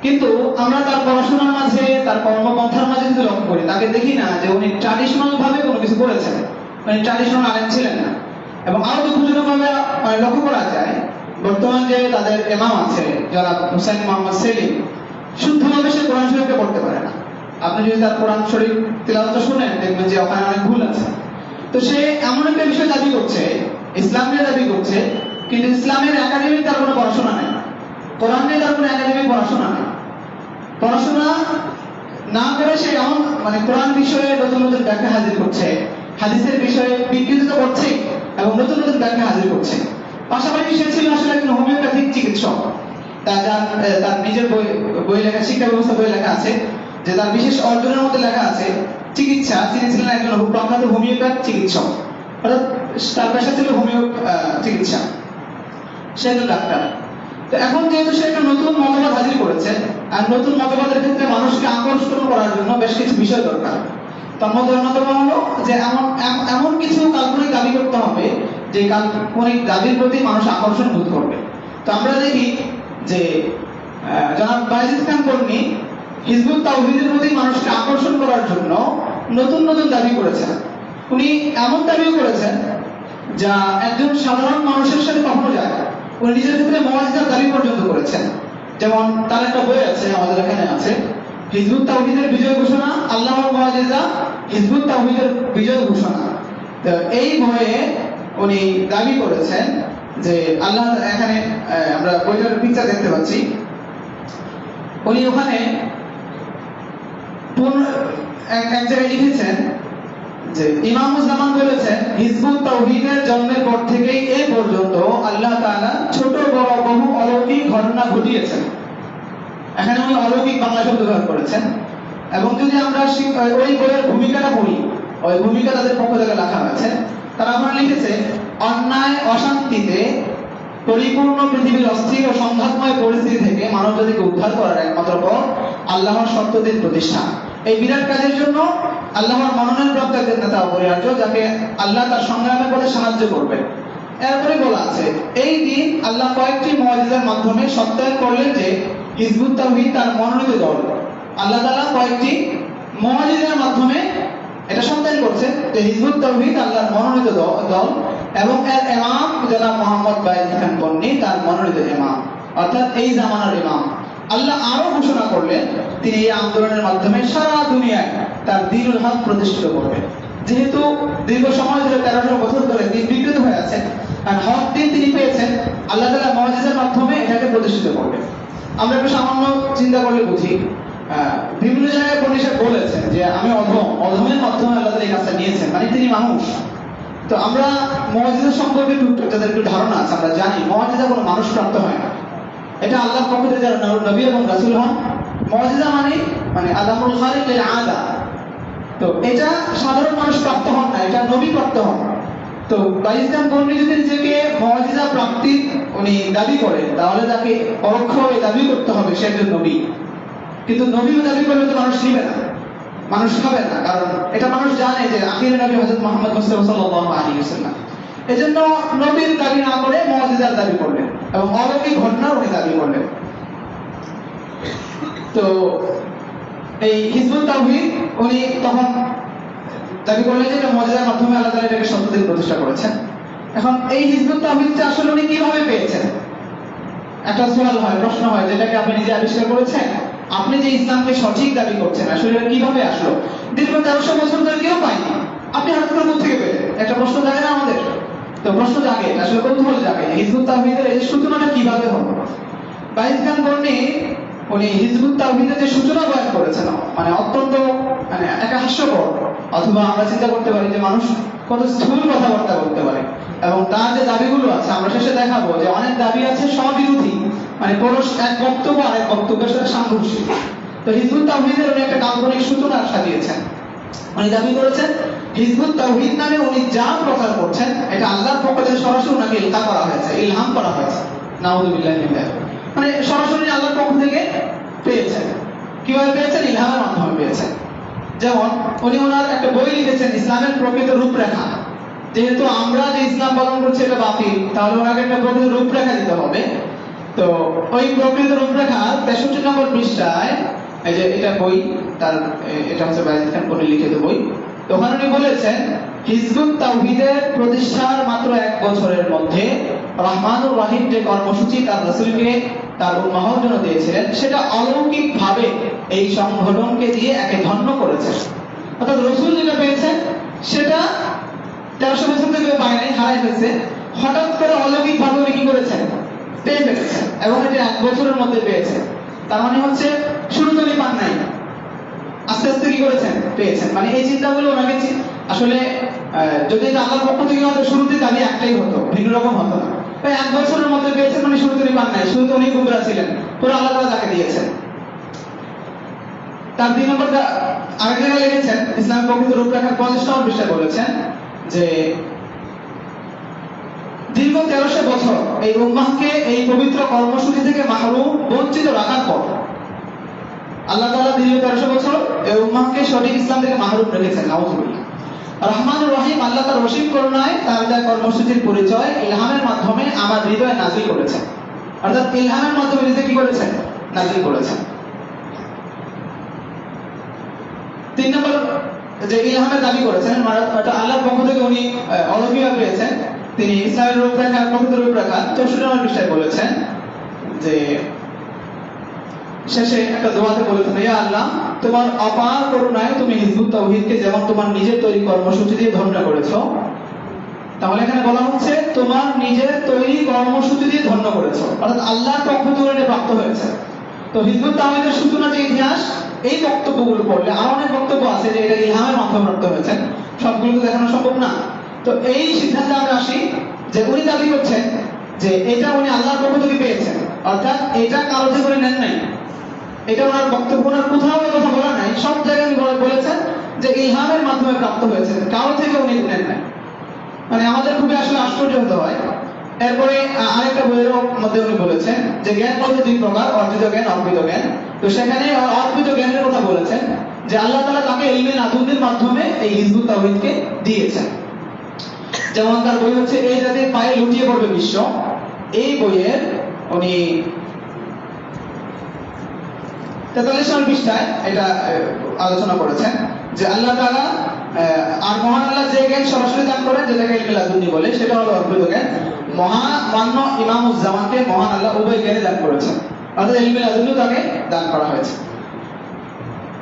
কিন্তু আমরা তার পড়াশোনার মাঝে, তার কর্মপন্থার মাঝে যদি লক্ষ্য করি, তাকে দেখি না যে উনি ট্র্যাডিশনাল ভাবে কোনো কিছু করেছেন, উনি ট্র্যাডিশনাল আলেম ছিলেন না। এবং আরো দুঃখজনক ভাবে লক্ষ্য করা যায়, বর্তমান যে তাদের ইমাম আছে জনাব হুসাইন মোহাম্মদ সেলিম, শুদ্ধভাবে সে কোরআন শরীফকে পড়তে পারে না। আপনি যদি তার কোরআন শরীফ তিলাওয়াতটা শুনেন দেখবেন যে ওখানে অনেক ভুল আছে। তো সে এমন একটা বিষয় দাবি করছে, ইসলাম নিয়ে দাবি করছে, কিন্তু ইসলামের একাডেমিক তার কোনো পড়াশোনা নেই, কোরআন নিয়ে তার কোনো একাডেমিক পড়াশোনা নেই। পড়াশোনা না করে সে এমন কোরআন বিষয়ে নতুন নতুন ব্যাখ্যা হাজির করছে, হাদিসের বিষয়ে বিকৃত করছে এবং নতুন নতুন ব্যাখ্যা হাজির করছে। পাশাপাশি সে ছিল আসলে একজন হোমিওপ্যাথিক চিকিৎসক। তার নিজের বই লেখা, শিক্ষা ব্যবস্থা বই লেখা আছে যে তার বিশেষ অর্জনের মধ্যে লেখা আছে চিকিৎসা, তিনি ছিলেন একজন প্রখ্যাত হোমিওপ্যাথ চিকিৎসক, অর্থাৎ তার পেশা ছিল হোমিও চিকিৎসা, সে একজন ডাক্তার। তো এখন যেহেতু সে একটা নতুন মতবাদ হাজির করেছে, আর নতুন মতবাদের ক্ষেত্রে মানুষকে আকর্ষণ করার জন্য বেশ কিছু বিষয় দরকার। তার মধ্যে অন্যতম হলো যে এমন কিছু কাল্পনিক দাবি করতে হবে যে কাল্পনিক দাবির প্রতি মানুষ আকর্ষণ বোধ করবে। তো আমরা দেখি যে জনাব বায়েজিদ খান কর্ণী হিজবুত তাওহীদের প্রতি মানুষকে আকর্ষণ করার জন্য নতুন নতুন দাবি করেছেন। উনি এমন দাবিও করেছেন যা একজন সাধারণ মানুষের সাথে কখনো যায় না। উনি নিজের ক্ষেত্রে মুআজিজার দাবি পর্যন্ত করেছেন। যেমন তার একটা বই আছে, আমাদের এখানে আছে, হিজবুত তাওহীদের বিজয় ঘোষণা, আল্লাহর মুআজিজা, হিজবুত তাওহীদের বিজয় ঘোষণা। তো এই বইয়ে উনি দাবি করেছেন যে আল্লাহ, এখানে আমরা বইটার পিকচার দেখতে পাচ্ছি, উনি ওখানে এক জায়গায় লিখেছেন যে ইমামুজ জামান বলেছেন হিজবুত তাওহীদের জন্মের পর থেকেই এ পর্যন্ত আল্লাহ তাআলা ছোট বড় বহু অলৌকিক ঘটনা ঘটিয়েছেন। এখানে উনি অলৌকিক বাংলা শব্দ ব্যবহার করেছেন। এবং যদি আমরা ওই বইয়ের ভূমিকাটা পড়ি, ওই ভূমিকা তাদের পক্ষ থেকে লেখা হয়েছে, তারা ওখানে লিখেছে অন্যায় অশান্তিতে পরিপূর্ণ পৃথিবীর অস্থির ও সংঘাতময় পরিস্থিতি থেকে মানব জাতিকে উদ্ধার করার একমাত্র পথ আল্লাহর সত্যদের প্রতিষ্ঠা। এই বিরাট কাজের জন্য আল্লাহর মনোনয়নপ্রাপ্ত একজন নেতা অপরিহার্য, যাকে আল্লাহ তার সংগ্রামের পথে সাহায্য করবেন। এরপরে বলা আছে এই দিন আল্লাহ কয়েকটি মুআজিজার মাধ্যমে সত্যায়ন করলেন যে হিজবুত তাওহীদ তার মনোনীত দল। আল্লাহ তাআলা কয়েকটি মুআজিজার মাধ্যমে এটা সত্যায়ন করছেন যে হিজবুত তাওহীদ আল্লাহর মনোনীত দল এবং এর ইমাম জনাব মোহাম্মদ বায়েজিদ খান কর্ণী তার মনোনীত ইমাম, অর্থাৎ এই জামানার ইমাম। আল্লাহ আরো ঘোষণা করলেন তিনি এই আন্দোলনের মাধ্যমে সারা দুনিয়ায় তার দ্বীনুল হক প্রতিষ্ঠিত করবেন। যেহেতু দীর্ঘ সময় ধরে 1300 বছর ধরে দিন বিকৃত হয়ে আছে, আর হক দিন তিনি পেয়েছেন, আল্লাহ তাআলা মুআজিজার মাধ্যমে এটাকে প্রতিষ্ঠিত করবেন। আমরা একটু সামান্য চিন্তা করলে বুঝি, বিভিন্ন জায়গায় পরিষদ বলেছেন যে আমি অধমের মাধ্যমে আল্লাহ তাআলা এই কাজটা নিয়েছেন, মানে তিনি মানুষ। তো আমরা মুআজিজা সম্পর্কে যাদের একটু ধারণা আছে, আমরা জানি মুআজিজা কোনো মানুষ প্রাপ্ত হয় না, এটা আল্লাহর পক্ষ থেকে যারা নবী এবং রাসূল হন। মুআজিজা মানে আলামুল খারিক লিল আদা, তো এটা সাধারণ মানুষ প্রাপ্ত হন না, এটা নবী প্রাপ্ত হন। তো বায়েজিদ খান কর্ণী যদি নিজেকে মুআজিজা প্রাপ্তির উনি দাবি করেন, তাহলে তাকে পরোক্ষ এই দাবি করতে হবে সে একজন নবী। কিন্তু নবী দাবি করলে তো মানুষ নিবে না, মানুষ খাবে না, কারণ এটা মানুষ জানে যে আখির নবী হযরত মুহাম্মদ মুস্তাফা সাল্লাল্লাহু আলাইহি ওয়াসাল্লাম। এজন্য নবীর দাবি না করে মুআজিজার দাবি করলেন এবং অলৌকিক ঘটনার উনি দাবি করলেন। তো এই হিজবুত তাওহীদ উনি তখন দাবি করলেন যে মুআজিজার মাধ্যমে আল্লাহ তাআলা এটাকে সত্যদের প্রতিষ্ঠা করেছেন। এখন এই হিজবুত তাওহীদটা আসলে উনি কিভাবে পেয়েছেন? একটা সওয়াল হয়, প্রশ্ন হয়, যেটাকে আপনি নিজে আবিষ্কার করেছেন, আপনি যে ইসলামকে সঠিক দাবি করছেন আসলে এটা কিভাবে আসলো? দীর্ঘ 1300 বছর ধরে কেউ পায়নি, আপনি হঠাৎ করে কোথা থেকে পেলেন? একটা প্রশ্ন জাগে না আমাদের? তো প্রশ্ন জাগে, আসলে কৌতূহল জাগে, হিজবুত তাওহীদের এই সূচনাটা কিভাবে হলো? বায়েজিদ খান কর্ণী উনি হিজবুত তাওহীদের যে সূচনা বয়ান করেছেন, অত্যন্ত একা হাস্যকর, অথবা আমরা চিন্তা করতে পারি যে মানুষ কত স্থূল কথাবার্তা করতে পারে। এবং তার যে দাবিগুলো আছে আমরা শেষে দেখাবো যে অনেক দাবি আছে স্ববিরোধী, পুরো এক বক্তব্য আরেক বক্তব্যের সাথে সাংঘর্ষিক। তো হিজবুত তাওহীদের উনি একটা কাল্পনিক সূচনা সাজিয়েছেন। উনি দাবি করেছেন হিজবুত তাওহীদ নামে উনি যা প্রচার করছেন এটা আল্লাহর পক্ষ থেকে সরাসরি ওনাকে ইলকা করা হয়েছে, ইলহাম করা হয়েছে। নাউযুবিল্লাহি মিন যালিক। মানে সরাসরি আল্লাহর পক্ষ থেকে পেয়েছেন। কিভাবে পেয়েছেন? ইলহামের মাধ্যমে পেয়েছেন। যেমন উনি ওনার একটা বই লিখেছেন ইসলামের প্রকৃত রূপরেখা। যেহেতু আমরা যে ইসলাম পালন করছি এটা বাতিল, তাহলে ওনাকে একটা প্রকৃত রূপরেখা দিতে হবে। তো ওই প্রকৃত রূপরেখা 63 নম্বর পৃষ্ঠায়, এই যে এটা বই, তার এটা হচ্ছে বাইজিদ খান পন্নী লিখিত বই। তো ওখানে উনি বলেছেন হিজবুত তাওহীদের প্রতিষ্ঠার মাত্র 1 বছরের মধ্যে রহমানুর রহিম যে কর্মসূচি তার রাসূলকে তার উম্মাহর জন্য দিয়েছিলেন সেটা অলৌকিক ভাবে এই সংগঠনকে দিয়ে একে ধন্য করেছে। অর্থাৎ রাসূল যেটা পেয়েছেন সেটা 1300 বছর থেকে পায় নাই, হারাই ফেলছে। হঠাৎ করে অলৌকিক ভাবে উনি কি করেছেন? পেয়ে ফেলেছেন, এবং এটা 1 বছরের মধ্যে পেয়েছেন। তার মানে হচ্ছে শুরুতে উনি পান নাই, আস্তে আস্তে কি করেছেন? পেয়েছেন। মানে এই চিন্তাগুলো ওনাকে আসলে যদি এটা আল্লাহর পক্ষ থেকে হতো শুরুতে দাবি একটাই হতো, ভিন্ন রকম হতো না। তাই 1 বছরের মধ্যে পেয়েছেন, মানে শুরুতে উনি পান নাই, শুরুতে উনি গুমরা ছিলেন, পুরো আল্লাহ তাআলা তাকে দিয়েছেন। তার 2 নম্বরটা আরেক জায়গায় লিখেছেন ইসলামের প্রকৃত রূপরেখার 50 নম্বর পৃষ্ঠায় বলেছেন যে দীর্ঘ 1300 বছর এই উম্মাহকে এই পবিত্র কর্মসূচি থেকে মাহরুম বঞ্চিত রাখার পর আল্লাহ তাআলা দীর্ঘ 1300 বছর এই উম্মাহকে সঠিক ইসলাম থেকে মাহরুম রেখেছেন। নাউযুবিল্লাহ। রহমানুর রহিম আল্লাহ তার অসীম করুণায় তার দেয়া কর্মসূচির পরিচয় ইলহামের মাধ্যমে আমার হৃদয়ে নাযিল করেছেন। অর্থাৎ ইলহামের মাধ্যমে নিজে কি করেছেন? নাযিল করেছেন। 3 নম্বর যে ইলহামের দাবি করেছেন এটা আল্লাহর পক্ষ থেকে উনি অলৌকিকভাবে পেয়েছেন। তিনি ইসলামের রূপরেখা, প্রকৃত রূপরেখা 64 নম্বর পৃষ্ঠায় বলেছেন যে শেষে একটা দোয়াতে বলেছেন, ইয়া আল্লাহ, তোমার অপার করুণায় তুমি হিজবুত তাওহীদকে যেমন তোমার নিজের তৈরি কর্মসূচি দিয়ে ধন্য করেছো। তাহলে এখানে বলা হচ্ছে তোমার নিজের তৈরি কর্মসূচি দিয়ে ধন্য করেছো, অর্থাৎ আল্লাহর পক্ষ থেকে এটা প্রাপ্ত হয়েছে। তো হিজবুত তাওহীদের সূচনা যে ইতিহাস, এই বক্তব্যগুলো পড়লে আরো অনেক বক্তব্য আছে যে এটা ইলহামের মাধ্যমে প্রাপ্ত হয়েছে, সবগুলো তো দেখানো সম্ভব না। তো এই সিদ্ধান্তে আমরা আসি যে উনি দাবি করছেন যে এটা উনি আল্লাহর পক্ষ থেকে পেয়েছেন, অর্থাৎ এটা কারো থেকে উনি নেন নাই। এটা ওনার বক্তব্য, ওনার কোথাও এই কথা বলা নাই, সব জায়গায় উনি বলেছেন যে ইলহামের মাধ্যমে প্রাপ্ত হয়েছে, কারো থেকে উনি নেন নাই। মানে আমাদের খুবই আসলে আশ্চর্য হতে হয়। এরপরে আরেকটা বইয়ের মধ্যে উনি বলেছেন যে জ্ঞান বলতে 2 প্রকার, অর্জিত জ্ঞান, অর্পিত জ্ঞান। তো সেখানে অর্পিত জ্ঞানের কথা বলেছেন যে আল্লাহ তাআলা তাকে ইলমে লাদুনের মাধ্যমে এই হিজবুত তাওহীদকে দিয়েছেন। যেমন তার বই হচ্ছে এই জাতির পায়ে লুটিয়ে পড়বে বিশ্ব। এই বইয়ের উনি 43 নম্বর পৃষ্ঠায় এটা আলোচনা করেছেন যে আল্লাহ তাআলা আর মহান আল্লাহ যে জ্ঞান সরাসরি দান করেন, যেটাকে ইলমে লাদুনী বলে, সেটা হলো অর্পিত জ্ঞান। মহামান্য ইমামুজ্জামানকে মহান আল্লাহ উভয় জ্ঞানে দান করেছেন, অর্থাৎ ইলমে লাদুনী তাকে দান করা হয়েছে।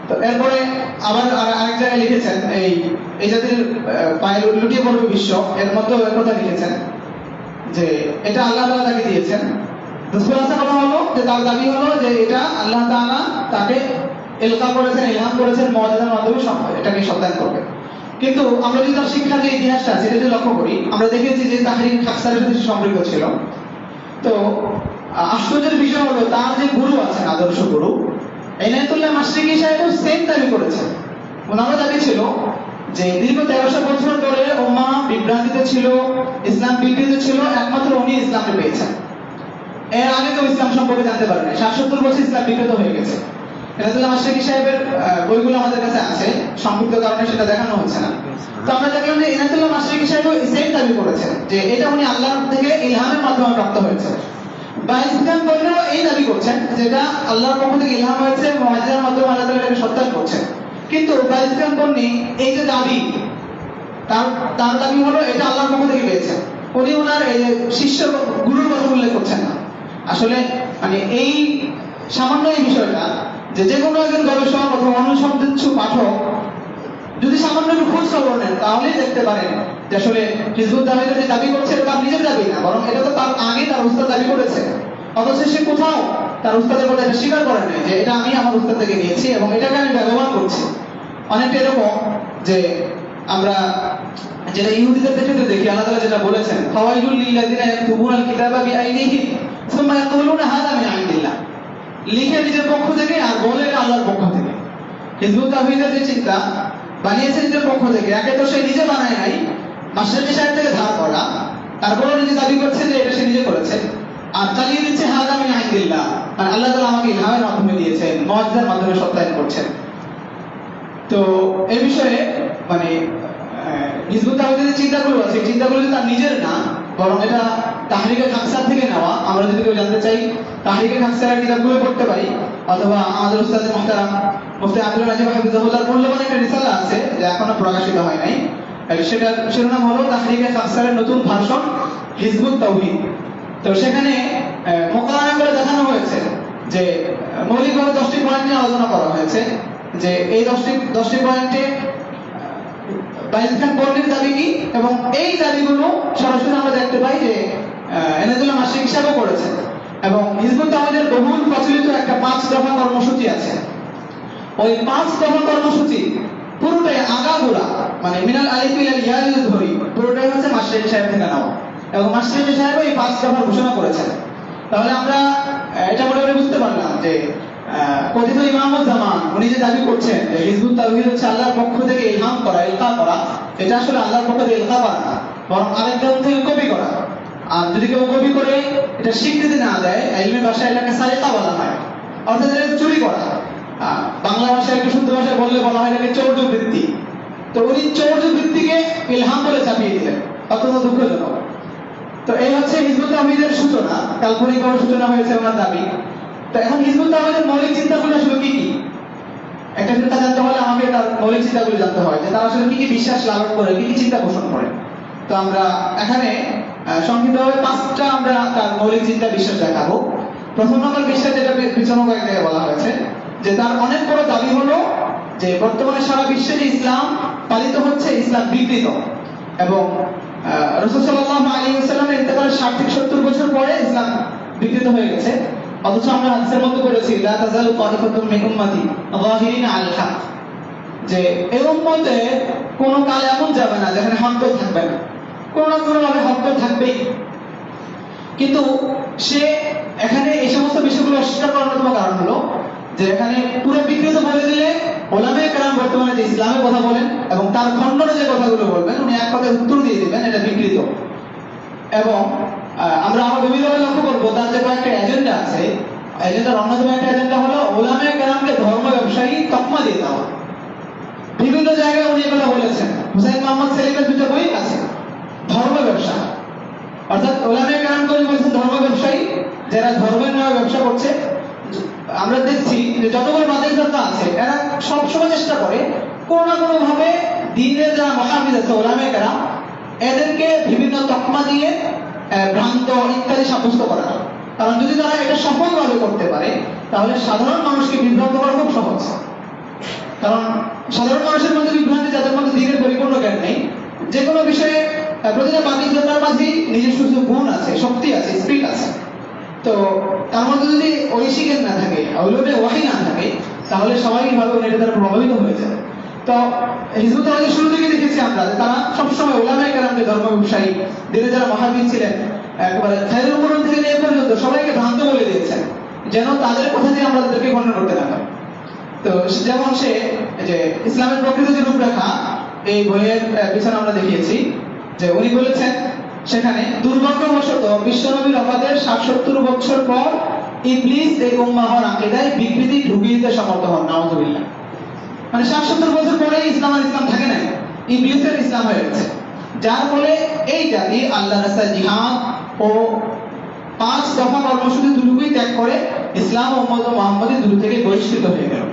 তো এরপরে আবার আরেক জায়গায় লিখেছেন এই জাতির পায়ে লুটিয়ে পড়বে বিশ্ব, এর মধ্যে এক কথা লিখেছেন যে এটা আল্লাহ তাআলা তাকে দিয়েছেন। দুসরা কথা হলো যে তার দাবি হলো যে এটা আল্লাহ তাআলা তাকে ইলকা করেছেন, ইলহাম করেছেন, মুআজিজার মাধ্যমে এটাকে সত্যায়ন করবে। কিন্তু আমরা যদি তার শিক্ষার যে ইতিহাসটা আছে এটা যদি লক্ষ্য করি, আমরা দেখেছি যে তাহরিক খাকসারের সাথে সম্পৃক্ত ছিল। তো আশ্চর্যের বিষয় হলো তার যে গুরু আছেন, আদর্শ গুরু ইনায়েতুল্লাহ মাশরিকি সাহেব সেম দাবি করেছেন। ওনারও দাবি ছিল যে দীর্ঘ 1300 বছর ধরে উম্মাহ বিভ্রান্তিতে ছিল, ইসলাম বিকৃত ছিল, একমাত্র উনি ইসলামকে পেয়েছেন। এর আগে কেউ ইসলাম সম্পর্কে জানতে পারে না, 70 বছর ইসলাম বিকৃত হয়ে গেছে। ইনায়েতুল্লাহ মাশরিকি সাহেবের বইগুলো আমাদের কাছে আছে, সংক্ষিপ্ত কারণে সেটা দেখানো হচ্ছে না। তো আমরা দেখলাম যে ইনায়েতুল্লাহ মাশরিকি সাহেব সেম দাবি করেছেন যে এটা উনি আল্লাহ থেকে ইলহামের মাধ্যমে প্রাপ্ত হয়েছে। বাইজিদ খান পন্নী এই দাবি করছেন যেটা আল্লাহর পক্ষ থেকে ইলহাম হয়েছে, মুআজিজার মাধ্যমে আল্লাহ তাআলা এটাকে সত্যায়ন করছেন। কিন্তু বাইজিদ খান পন্নী এই যে দাবি, তার দাবি হলো এটা আল্লাহর পক্ষ থেকে পেয়েছেন। উনি ওনার শিষ্য গুরুর কথা উল্লেখ করছেন না। আসলে মানে এই সামান্য এই বিষয়টা যে কোনো একজন গবেষক অথবা অনুসন্ধিৎসু পাঠক যদি সামান্য একটু খোঁজ খবর নেন তাহলেই দেখতে পারেন যে আসলে হিজবুত তাওহীদ যে দাবি করছে এটা তার নিজের দাবি না, বরং এটা তো তার আগে তার উস্তাদ দাবি করেছে। অথচ সে কোথাও তার উস্তাদের কথা স্বীকার করে নাই যে এটা আমি আমার উস্তাদ থেকে নিয়েছি এবং এটাকে আমি ব্যবহার করছি। অনেকটা এরকম যে আমরা যেটা ইহুদিদের ক্ষেত্রে দেখি, আল্লাহ তাআলা যেটা বলেছেন ফাওয়াইলুল লিল্লাযিনা ইয়াকতুবুনাল কিতাবা বিআইদিহিম সুম্মা ইয়াকুলুনা হাযা মিন ইনদিল্লাহ লিখে নিজের পক্ষ থেকে আর বলে আল্লাহর পক্ষ থেকে। হিজবুত তাওহীদের যে চিন্তা বানিয়েছে নিজের পক্ষ থেকে, একে তো সে নিজে বানায় নাই, মাশরাফি সাহেব থেকে ধার করা, তারপরে নিজে দাবি করছে যে এটা সে নিজে করেছে, আর চালিয়ে দিচ্ছে হাযা মিন ইনদিল্লাহ, মানে আল্লাহ তাআলা আমাকে ইলহামের মাধ্যমে দিয়েছেন, মুআজ্জিজার মাধ্যমে সত্যায়ন করছেন। তো এই বিষয়ে মানে হিজবুত তাওহীদের যে চিন্তাগুলো আছে, এই চিন্তাগুলো তার নিজের না, বরং এটা তাহরিকে খাকসার থেকে নেওয়া। আমরা যদি কেউ জানতে চাই তাহরিকে খাকসারের কিতাবগুলো পড়তে পারি, অথবা আমাদের উস্তাদ মুহতারাম মুফতি আব্দুল রাজিব হাফিজাহুল্লাহর মূল্যবান একটা রিসালা আছে যে এখনো প্রকাশিত হয় নাই, সেটার শিরোনাম হলো তাহরিকে খাকসারের নতুন ভার্সন হিজবুত তাওহীদ। তো সেখানে মোকাররণ করে দেখানো হয়েছে যে মৌলিকভাবে 10টি পয়েন্ট নিয়ে আলোচনা করা হয়েছে, যে এই 10টি পয়েন্টে বাইজিদ খান বন্ডির দাবি কি, এবং এই দাবিগুলো সরাসরি আমরা দেখতে পাই যে এনাদুল্লাহ মাশরিক হিসাবে করেছেন। এবং হিজবুত তাওহীদের বহুল প্রচলিত একটা 5 দফা কর্মসূচি আছে। ওই 5 দফা কর্মসূচি পুরোটাই আগাগোড়া, মানে মিনাল আলিফ ইলাল ইয়া ধরি পুরোটাই হচ্ছে মাশরিক সাহেব থেকে নেওয়া, এবং মাশরিক সাহেব এই 5 দফা ঘোষণা করেছেন। তাহলে আমরা এটা মোটামুটি বুঝতে পারলাম যে কথিত ইমামুজ্জামান উনি যে দাবি করছেন যে হিজবুত তাওহীদ হচ্ছে আল্লাহর পক্ষ থেকে ইলহাম করা, ইলকা করা, এটা আসলে আল্লাহর পক্ষ থেকে ইলকা করা না, বরং আরেকজন থেকে কপি করা। আর যদি কেউ কপি করে এটা স্বীকৃতি না দেয়, ইলমে ভাষায় এটাকে সারিকা বলা হয়, অর্থাৎ এটা চুরি করা। বাংলা ভাষায় একটু শুদ্ধ ভাষায় বললে বলা হয় এটাকে চৌর্য বৃত্তি। তো উনি চৌর্য বৃত্তিকে ইলহাম বলে চাপিয়ে দিলেন, অত্যন্ত দুঃখজনক। তো এই হচ্ছে হিজবুত তাওহীদের সূচনা, কাল্পনিকভাবে সূচনা হয়েছে ওনার দাবি। তো এখন হিজবুত তাওহীদের মৌলিক চিন্তাগুলো আসলে কি কি? একটা চিন্তা জানতে হলে আমাকে তার মৌলিক চিন্তাগুলো জানতে হয়, যে তারা আসলে কি কি বিশ্বাস লালন করে, কি কি চিন্তা পোষণ করে। তো আমরা এখানে সংক্ষিপ্তভাবে 5টা আমরা তার মৌলিক চিন্তা বিশ্বাস দেখাবো। প্রথম নম্বর বিশ্বাস, যেটা পিছনে কয়েক জায়গায় বলা হয়েছে, যে তার অনেক বড় দাবি হলো যে বর্তমানে সারা বিশ্বে যে ইসলাম পালিত হচ্ছে, ইসলাম বিকৃত, এবং রাসূল সাল্লাল্লাহু আলাইহি ওয়াসাল্লামের ইন্তেকালের 60 থেকে 70 বছর পরে ইসলাম বিকৃত হয়ে গেছে। অথচ আমরা হাদিসের মধ্যে পড়েছি লা তাযালু তাইফাতুম মিন উম্মতি যাহিরিনা আল হক, যে এই উম্মতে কোন কাল এমন যাবে না যেখানে হক থাকবে না, কোন না কোন ভাবে হক থাকবেই। কিন্তু সে এখানে এই সমস্ত বিষয়গুলো অস্বীকার করার অন্যতম কারণ হলো যে এখানে পুরো বিকৃত বলে দিলে ওলামায়ে কেরাম বর্তমানে যে ইসলামের কথা বলেন এবং তার খণ্ডনে যে কথাগুলো বলবেন, উনি এক কথায় উত্তর দিয়ে দিবেন এটা বিকৃত। এবং আমরা আরো বিভিন্নভাবে লক্ষ্য করবো তার যে কয়েকটা এজেন্ডা আছে, এজেন্ডার অন্যতম একটা এজেন্ডা হলো ওলামায়ে কেরামকে ধর্ম ব্যবসায়ী তকমা দিয়ে দেওয়া। বিভিন্ন জায়গায় উনি এগুলো বলেছেন। হুসাইন মোহাম্মদ সেলিমের 2টা বই আছে, ধর্ম ব্যবসা, অর্থাৎ ওলামায়ে কেরামকে উনি বলেছেন ধর্ম ব্যবসায়ী, যারা ধর্মের নামে ব্যবসা করছে। আমরা দেখছি যে যতগুলো মাদ্রাসা আছে এরা সবসময় চেষ্টা করে কোনো না কোনো ভাবে দ্বীনের যারা মুহাদ্দিস আছে ওলামায়ে কেরাম, এদেরকে বিভিন্ন তকমা দিয়ে ভ্রান্ত ইত্যাদি সাব্যস্ত করা। কারণ যদি তারা এটা সফলভাবে করতে পারে তাহলে সাধারণ মানুষকে বিভ্রান্ত করা খুব সহজ। কারণ সাধারণ মানুষের মধ্যে বিভ্রান্তি, যাদের মধ্যে দ্বীনের পরিপূর্ণ জ্ঞান নেই, যে কোনো বিষয়ে প্রতিটা বাতিলতার মাঝেই নিজস্ব কিছু গুণ আছে, শক্তি আছে, স্পিড আছে। তো তার মধ্যে যদি ঐশী জ্ঞান না থাকে, অলৌকিক ওয়াহী না থাকে, তাহলে স্বাভাবিকভাবে এটা দ্বারা প্রভাবিত হয়ে যায়। তো হিজবুত তাওহীদের শুরু থেকে দেখেছি আমরা যে তারা সবসময় ওলামায়ে কেরামকে ধর্ম ব্যবসায়ী, দিনে যারা মুহাদ্দিস ছিলেন একেবারে খায়রুল কুরুন থেকে নিয়ে পর্যন্ত সবাইকে ভ্রান্ত বলে দিয়েছেন, যেন তাদের কথা দিয়ে আমরা তাদেরকে খণ্ডন করতে না পারি। তো যেমন সে যে ইসলামের প্রকৃত যে রূপরেখা এই বইয়ের পিছনে আমরা দেখিয়েছি, যে উনি বলেছেন সেখানে দুর্ভাগ্যবশত বিশ্বনবীর ওফাতের 60-70 বছর পর ইবলিস এই উম্মাহর আকীদায় বিকৃতি ঢুকিয়ে দিতে সমর্থ হন, নাউযুবিল্লাহ। মানে 60-70 বছর পরে ইসলাম আর ইসলাম থাকে নাই, ইবলিসের ইসলাম হয়ে গেছে, যার ফলে এই জাতি আল্লাহর রাস্তায় জিহাদ ও 5 দফা কর্মসূচি দুটোই ত্যাগ করে ইসলাম ও উম্মত মুহাম্মদী দুটো থেকে বহিষ্কৃত হয়ে গেল।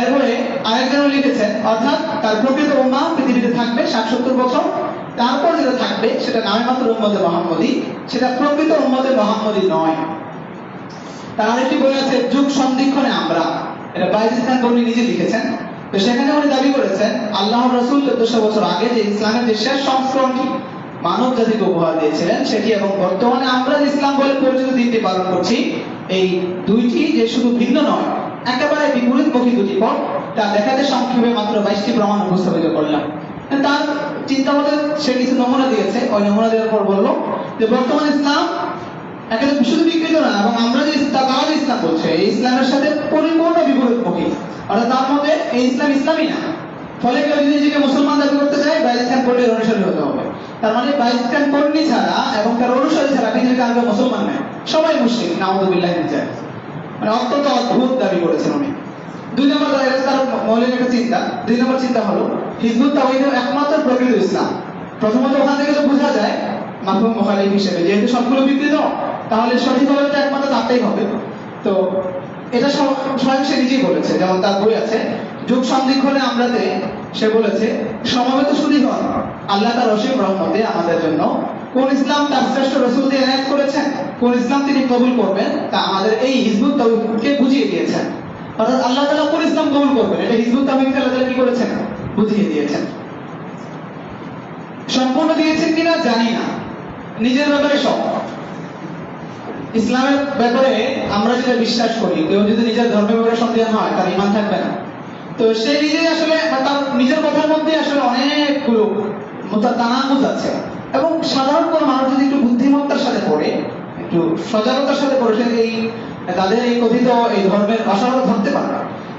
এরপরে আরেকজন লিখেছেন, অর্থাৎ তার প্রকৃত উম্মাহ পৃথিবীতে থাকবে 60-70 বছর, তারপর যেটা থাকবে সেটা নামে মাত্র উম্মতে মুহাম্মদী, সেটা প্রকৃত উম্মতে মুহাম্মদী নয়। তার আরেকটি বই আছে যুগ সন্ধিক্ষণে আমরা, এটা বাইজিদ খান বন্ডি নিজে লিখেছেন। তো সেখানে উনি দাবি করেছেন আল্লাহর রাসূল 1400 বছর আগে যে ইসলামের যে শেষ সংস্করণটি মানব জাতিকে উপহার দিয়েছিলেন সেটি, এবং বর্তমানে আমরা যে ইসলাম বলে পরিচিত দিনটি পালন করছি, এই দুইটি যে শুধু ভিন্ন নয়, একেবারে বিপরীতমুখী দুটি পথ, তা দেখাতে সংক্ষেপে মাত্র 22টি প্রমাণ উপস্থাপিত করলাম। তার চিন্তা মতে সে কিছু নমুনা দিয়েছে, ওই নমুনা দেওয়ার পর বলল যে বর্তমান ইসলাম একেবারে শুধু বিকৃত না, এবং আমরা যে তারা যে ইসলাম বলছে এই ইসলামের সাথে পরিপূর্ণ বিপরীতমুখী, অর্থাৎ তার মধ্যে এই ইসলাম ইসলামই না। ফলে কেউ যদি নিজেকে মুসলমান দাবি করতে চায় বাইশ খান পণ্ডির অনুসারী হতে হবে। তার মানে বাইশ খান পণ্ডিত ছাড়া এবং তার অনুসারী ছাড়া পৃথিবীতে আর কেউ মুসলমান নয়, সবাই মুশরিক, নাউযুবিল্লাহি মিন যালিক। মানে অত্যন্ত অদ্ভুত দাবি করেছেন উনি। দুই নম্বর তার মৌলিক একটা চিন্তা, দুই নম্বর চিন্তা হলো হিজবুত তাওহীদের একমাত্র প্রকৃত ইসলাম। প্রথমত ওখান থেকে তো বোঝা যায় মাফহুম মুখালিফ হিসেবে, যেহেতু সবগুলো বিকৃত তাহলে সঠিক হলে তো একমাত্র তারটাই হবে। তো এটা স্বয়ং সে নিজেই বলেছে, যেমন তার বই আছে যুগ সন্ধিক্ষণে আমরাতে, সে বলেছে সমবেত শুধুগণ আল্লাহ তার অসীম রহমতে আমাদের জন্য কোন ইসলাম তার শ্রেষ্ঠ রাসূল দিয়ে এনায়েত করেছেন, কোন ইসলাম তিনি কবুল করবেন তা আমাদের এই হিজবুত তাওহীদকে বুঝিয়ে দিয়েছেন। অর্থাৎ আল্লাহ তাআলা কোন ইসলাম কবুল করবেন এটা হিজবুত তাওহীদকে আল্লাহ তাআলা কি করেছেন, বুঝিয়ে দিয়েছেন। সম্পূর্ণ দিয়েছেন কিনা জানি না, নিজের ব্যাপারে সব। ইসলামের ব্যাপারে আমরা যেটা বিশ্বাস করি, কেউ যদি নিজের ধর্মের ব্যাপারে সন্দেহ হয় তার ঈমান থাকবে না। তো সে নিজেই আসলে তার নিজের কথার মধ্যে আসলে অনেকগুলো তানাকুজ আছে, এবং সাধারণ কোন মানুষ যদি একটু বুদ্ধিমত্তার সাথে পড়ে, একটু সজাগতার সাথে পড়ে, সে এই তাদের এই কথিত এই ধর্মের অসারতা ধরতে পারবে।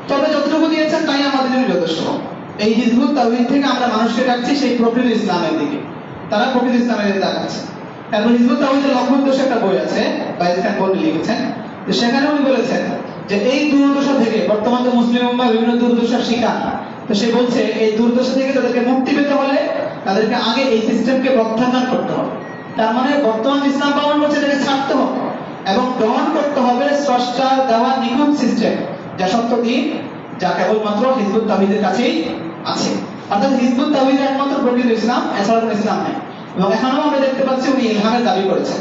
তবে যতটুকু দিয়েছেন তাই আমাদের জন্য যথেষ্ট। এই হিজবুত তাওহীদ থেকে আমরা মানুষকে ডাকছি সেই প্রকৃত ইসলামের দিকে, তারা প্রকৃত ইসলামের দিকে ডাকছে। এবং হিজবুত তাওহীদের লক্ষ্য উদ্দেশ্যে একটা বই আছে, বাইশ খান পণ্ডিত লিখেছেন, তো সেখানে উনি বলেছেন যে এই দুর্দশা থেকে, বর্তমান তো মুসলিম উম্মাহ বিভিন্ন দুর্দশার শিকার, তো সে বলছে এই দুর্দশা থেকে তাদেরকে মুক্তি পেতে হলে তাদেরকে আগে এই সিস্টেমকে প্রত্যাখ্যান করতে হবে। তার মানে বর্তমান ইসলাম পালন করছে এটাকে ছাড়তে হবে এবং গ্রহণ করতে হবে স্রষ্টার দেওয়া নিখুঁত সিস্টেম, যা সত্য দিন, যা কেবলমাত্র হিজবুত তাওহীদের কাছেই আছে। অর্থাৎ হিজবুত তাওহীদ একমাত্র প্রকৃত ইসলাম, এছাড়া কোনো ইসলাম নেই। এবং এখানেও আমরা দেখতে পাচ্ছি উনি ইলহামের দাবি করেছেন।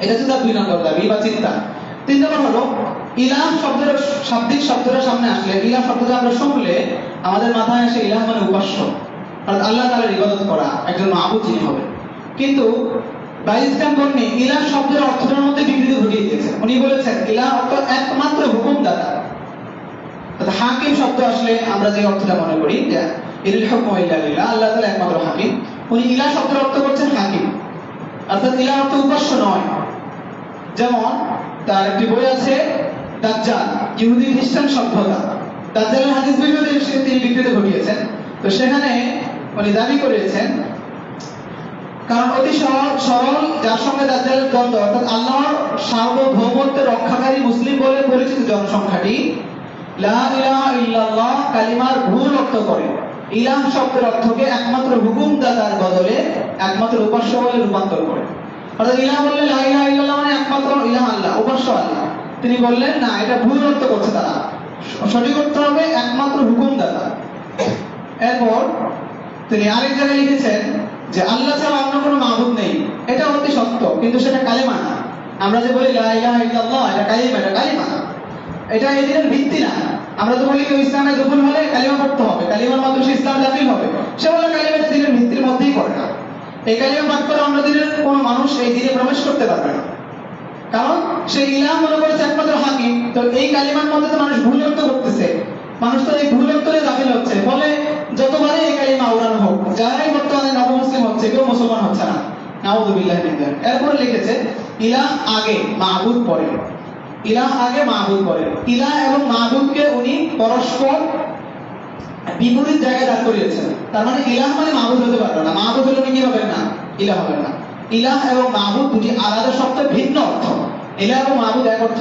এটা হচ্ছে তার দুই নম্বর দাবি বা চিন্তা। তিন নম্বর হলো ইলাহ শব্দের শাব্দিক শব্দটা সামনে আসলে, ইলাহ শব্দটা আমরা শুনলে আমাদের মাথায় আসে ইলাহ মানে উপাস্য, অর্থাৎ আল্লাহ তাআলার ইবাদত করা, একজন মাবুদ যিনি হবে। কিন্তু বাইশ খান পণ্ডিত ইলাহ শব্দের অর্থটার মধ্যে বিকৃতি ঘটিয়ে দিয়েছেন। উনি বলেছেন ইলাহ অর্থ একমাত্র হুকুমদাতা। হাকিম শব্দ আসলে আমরা যে অর্থটা মনে করি যে ইল হুকমু ইল্লা লিল্লাহ, আল্লাহ তাআলা একমাত্র হাকিম, উনি ইলাহ শব্দের অর্থ করছেন হাকিম, অর্থাৎ ইলাহ অর্থ উপাস্য নয়। যেমন তার একটি বই আছে দাজ্জাল, ইহুদি খ্রিস্টান সভ্যতা, দাজ্জালের হাদিস বিভাগে তিনি বিকৃতি ঘটিয়েছেন। তো সেখানে উনি দাবি করেছেন, কারণ অতি সরল যার সঙ্গে দাজ্জালের দ্বন্দ্ব, অর্থাৎ আল্লাহর সার্বভৌমত্বের রক্ষাকারী মুসলিম বলে পরিচিত জনসংখ্যাটি লা ইলাহা ইল্লাল্লাহ কালিমার ভুল অর্থ করে ইলাহ শব্দের অর্থকে একমাত্র হুকুমদাতার বদলে একমাত্র উপাস্য বলে রূপান্তর করে। অর্থাৎ ইলাহ বললে লা ইলাহা ইল্লাল্লাহ মানে একমাত্র ইলাহ আল্লাহ, উপাস্য আল্লাহ। তিনি বললেন না, এটা ভুল অর্থ করছে তারা, সঠিক অর্থ হবে একমাত্র হুকুমদাতা। এরপর তিনি আরেক জায়গায় লিখেছেন যে আল্লাহ ছাড়া অন্য কোনো মাবুদ নেই, এটা অতি সত্য, কিন্তু সেটা কালেমা না। আমরা যে বলি লা ইলাহা ইল্লাল্লাহ, এটা কালিমা, এটা কালিমা, এটা এই দিনের ভিত্তি না। আমরা তো বলি কেউ ইসলামে দখল হলে কালিমা পড়তে হবে, কালিমার মাধ্যমে সে ইসলাম দাখিল হবে, সে বলে কালিমাটা দিনের ভিত্তির মধ্যেই পড়ে না। এই কালিমা পাঠ করে অন্য দিনের কোনো মানুষ এই দিনে প্রবেশ করতে পারবে না, কারণ সে ইলাহ মনে করেছে একমাত্র হাকিম। তো এই কালিমার মধ্যে তো মানুষ ভুল অর্থ করতেছে, মানুষ তো এই ভুল অর্থে দাখিল হচ্ছে, ফলে যতবারই এই কালিমা উড়ানো হোক, যারাই বর্তমানে নবমুসলিম হচ্ছে কেউ মুসলমান হচ্ছে না, নাউযুবিল্লাহি মিন যালিক। এরপরে লিখেছে ইলাহ আগে মাবুদ পরে, ইলাহ আগে মাবুদ পরে। ইলাহ এবং মাবুদকে উনি পরস্পর বিপরীত জায়গায় দাঁড় করিয়েছেন। তার মানে ইলাহ মানে মাবুদ হতে পারবে না, মাবুদ হলে উনি কি হবেন না, ইলাহ হবেন না। ইলাহ এবং মাবুদ দুটি আলাদা শব্দ, ভিন্ন অর্থ। ইলাহ এবং মাবুদ এক অর্থ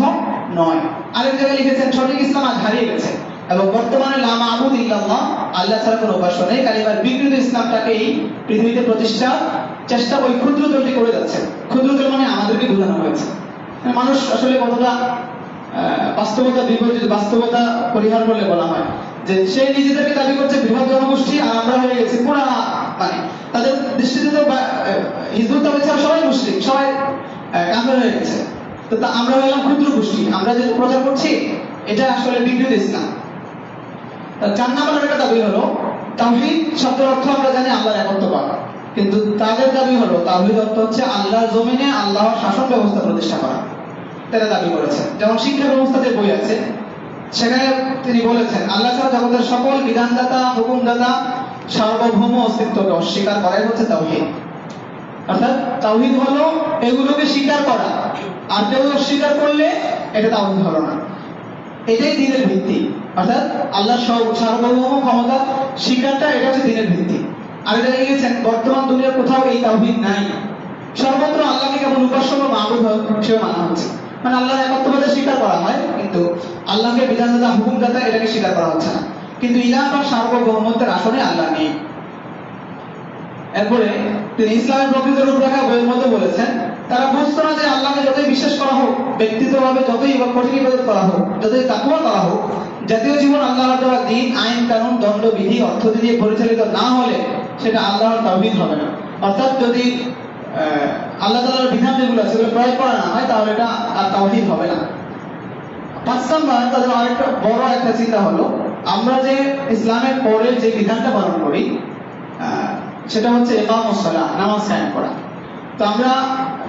নয়। আরেক জায়গায় লিখেছেন সঠিক ইসলাম আজ হারিয়ে গেছে এবং বর্তমানে লা মাবুদ ইল্লাল্লাহ, আল্লাহ ছাড়া কোনো উপাস্য নেই। কালিমার বিকৃত ইসলামটাকে এই পৃথিবীতে প্রতিষ্ঠার চেষ্টা ওই ক্ষুদ্র দলটি করে যাচ্ছে। ক্ষুদ্র দল মানে আমাদেরকে বোঝানো হয়েছে। মানুষ আসলে কতটা বাস্তবতা বিপরীত, বাস্তবতা পরিহার করলে বলা হয় যে সে নিজেদেরকে দাবি করছে বৃহৎ জনগোষ্ঠী আর আমরা হয়ে গেছি পুরা, মানে তাদের দৃষ্টিতে তো হিজবুত তাওহীদ ছাড়া সবাই মুশরিক, সবাই কাফের হয়ে গেছে। তো আমরা হলাম ক্ষুদ্র গোষ্ঠী, আমরা যে প্রচার করছি এটা আসলে বিকৃত ইসলাম। 4 নম্বর একটা দাবি হলো তাওহীদ শব্দের অর্থ আমরা জানি আল্লাহর একত্ব করা, কিন্তু তাদের দাবি হলো তাওহীদ অর্থ হচ্ছে আল্লাহর জমিনে আল্লাহর শাসন ব্যবস্থা প্রতিষ্ঠা করা। তারা দাবি করেছে। যেমন শিক্ষা ব্যবস্থাতে বই আছে, সেখানে তিনি বলেছেন আল্লাহ ছাড়া জগতের সকল বিধানদাতা, হুকুমদাতা, সার্বভৌম অস্তিত্বকে অস্বীকার করাই হচ্ছে তাওহীদ। অর্থাৎ তাওহীদ হলো এগুলোকে স্বীকার করা, আর কেউ অস্বীকার করলে এটা তাওহীদ হলো না। এটাই দ্বীনের ভিত্তি, অর্থাৎ আল্লাহর সার্বভৌম ক্ষমতা স্বীকারটা, এটা হচ্ছে দ্বীনের ভিত্তি। আর এটা লিখেছেন বর্তমান দুনিয়ার কোথাও এই তাওহীদ নাই, সর্বত্র আল্লাহকে কেবল উপাস্য বা মাবুদ হিসেবে মানা হচ্ছে। মানে আল্লাহর একত্ববাদে স্বীকার করা হয়, কিন্তু আল্লাহকে বিধানদাতা হুকুমদাতা এটাকে স্বীকার করা হচ্ছে না। কিন্তু ইলাহ বা সার্বভৌমত্বের আসনে আল্লাহ নেই। এরপরে তিনি ইসলামের প্রকৃত রূপরেখা বইয়ের মধ্যে বলেছেন, তারা বুঝতো না যে আল্লাহকে যতই বিশ্বাস করা হোক, ব্যক্তিগতভাবে যতই কঠিন ইবাদত করা হোক, যতই তাকওয়া করা হোক, জাতীয় জীবন আল্লাহর দেওয়া দিন, আইন কানুন, দণ্ড বিধি, অর্থনীতি দিয়ে পরিচালিত না হলে সেটা আল্লাহর তাওহীদ হবে না। অর্থাৎ যদি আল্লাহ তাআলার বিধান যেগুলো আছে সেগুলো প্রয়োগ করা না হয়, তাহলে এটা আর তাওহীদ হবে না। 5 নাম্বার তাদের আরেকটা বড় একটা চিন্তা হলো, আমরা যে ইসলামের পরে যে বিধানটা পালন করি সেটা হচ্ছে ইকামুস সালাহ, নামাজ কায়েম করা। তো আমরা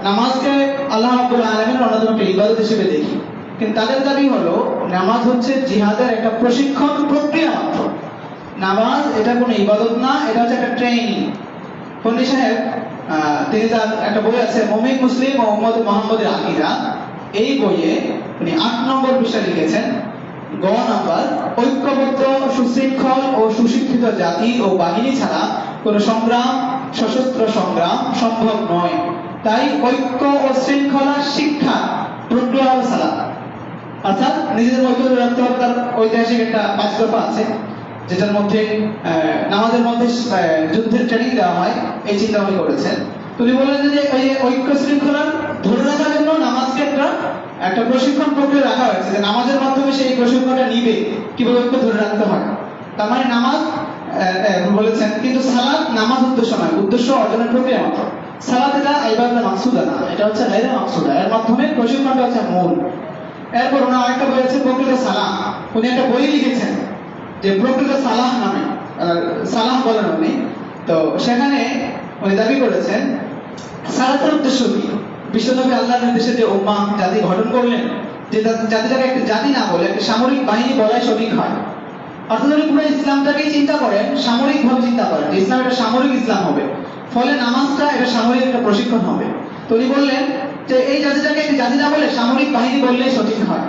নামাজকে আল্লাহ রাব্বুল আলামিনের অন্যতম একটা ইবাদত হিসেবে দেখি, কিন্তু তাদের দাবি হলো নামাজ হচ্ছে জিহাদের একটা প্রশিক্ষণ প্রক্রিয়া মাত্র। নামাজ এটা কোনো ইবাদত না, এটা হচ্ছে একটা ট্রেনিং। ফন্দি সাহেব তিনি তার একটা বই আছে মুমিন মুসলিম ও উম্মত মুহাম্মদের আকীদা, এই বইয়ে উনি 8 নম্বর পৃষ্ঠায় লিখেছেন, গ নাম্বার, ঐক্যবদ্ধ সুশৃঙ্খল ও সুশিক্ষিত জাতি ও বাহিনী ছাড়া কোনো সংগ্রাম, সশস্ত্র সংগ্রাম সম্ভব নয়। তাই ঐক্য ও শৃঙ্খলার শিক্ষা প্রক্রিয়া হলো সালাত। অর্থাৎ নিজেদের ঐক্য ধরে রাখতে হবে। তার ঐতিহাসিক একটা বাস্তবতা আছে যেটার মধ্যে নামাজের মধ্যে যুদ্ধের ট্রেনিং দেওয়া হয়, এই চিন্তা উনি করেছেন। তিনি বলেন যে এই ঐক্য শৃঙ্খলা ধরে রাখার জন্য নামাজকে একটা প্রশিক্ষণ প্রক্রিয়া রাখা হয়েছে, যে নামাজের মাধ্যমে সেই প্রশিক্ষণটা নিবে কিভাবে ঐক্য ধরে রাখতে হয়। তার মানে নামাজ বলেছেন, কিন্তু সালাত নামাজ উদ্দেশ্য নয়, উদ্দেশ্য অর্জনের প্রক্রিয়া মাত্র। সালাত এটা ইবাদত মাকসুদা না, এটা হচ্ছে গায়রে মাকসুদা, এর মাধ্যমে প্রশিক্ষণটা হচ্ছে মূল। এরপর ওনার আরেকটা বই আছে প্রকৃত সালাহ, উনি একটা বই লিখেছেন যে প্রকৃত সালাহ নামে, সালাহ বলেন উনি। তো সেখানে উনি দাবি করেছেন সালাতের উদ্দেশ্য কি। বিশ্বনবী আল্লাহর নির্দেশে যে উম্মাহ জাতি গঠন করলেন, যে জাতিটাকে একটা জাতি না বলে একটা সামরিক বাহিনী বলাই সঠিক হয়। অর্থাৎ উনি পুরো ইসলামটাকেই চিন্তা করেন, সামরিক ভাবে চিন্তা করেন যে ইসলাম একটা সামরিক ইসলাম হবে, ফলে নামাজটা এটা সামরিক একটা প্রশিক্ষণ হবে। তো উনি বললেন যে এই জাতিটাকে একটা জাতি না বলে সামরিক বাহিনী বললেই সঠিক হয়।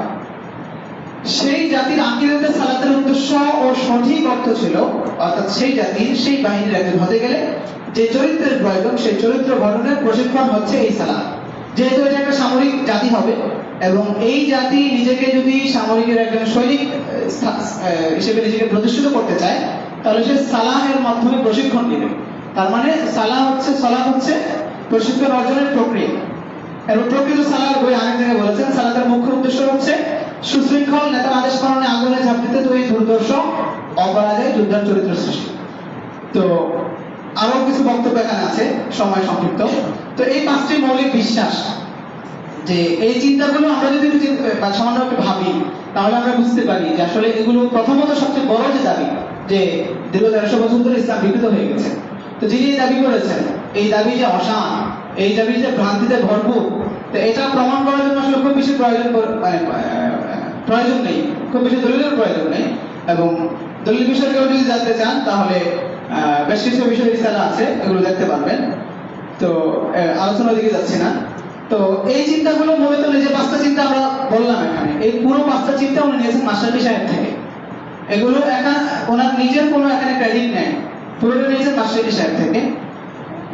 সেই জাতির আকীদাতে সালাতের উদ্দেশ্য ও সঠিক অর্থ ছিল, অর্থাৎ সেই জাতির সেই বাহিনীর একজন হতে গেলে যে চরিত্রের প্রয়োজন, সেই চরিত্র গঠনের প্রশিক্ষণ হচ্ছে এই সালাত। যেহেতু এটা একটা সামরিক জাতি হবে এবং এই জাতি নিজেকে যদি সামরিকের একজন সৈনিক হিসেবে নিজেকে প্রতিষ্ঠিত করতে চায়, তাহলে সে সালাহের মাধ্যমে প্রশিক্ষণ নেবে। তার মানে সালাত হচ্ছে প্রশিক্ষণ অর্জনের প্রক্রিয়া। এবং প্রকৃত সালার বই আরেক জায়গায় বলেছেন, সালাতের মুখ্য উদ্দেশ্য হচ্ছে সুশৃঙ্খল নেতার আদেশ পালনে আগুনে ঝাঁপ দিতে তৈরি দুর্দর্শ অপরাজয় যোদ্ধার চরিত্র সৃষ্টি। তো আরো কিছু বক্তব্য এখানে আছে, সময় সংক্ষিপ্ত। তো এই 5টি মৌলিক বিশ্বাস, যে এই চিন্তাগুলো আমরা যদি সামান্য একটু ভাবি, তাহলে আমরা বুঝতে পারি যে আসলে এগুলো প্রথমত সবচেয়ে বড় যে দাবি, যে দীর্ঘ 1300 বছর ধরে ইসলাম বিকৃত হয়ে গেছে। তো যিনি এই দাবি করেছেন, এই দাবি যে অসান, এই দাবি যে ভ্রান্তিতে ভরপুর, তো এটা প্রমাণ করার জন্য আসলে খুব বেশি প্রয়োজন নেই, খুব বেশি দলিলের প্রয়োজন নেই। এবং দলিল বিষয়ে কেউ যদি জানতে চান তাহলে বেশ কিছু বিষয় রিসালা আছে, এগুলো দেখতে পারবেন। তো আলোচনার দিকে যাচ্ছি না। তো এই চিন্তাগুলো মূলত যে 5টা চিন্তা আমরা বললাম এখানে, এই পুরো 5টা চিন্তা উনি নিয়েছেন মাশরাফি সাহেব থেকে। এগুলো ওনার নিজের কোনো এখানে ক্রেডিট নেই, পুরোটা নিয়েছেন মাশরাফি সাহেব থেকে,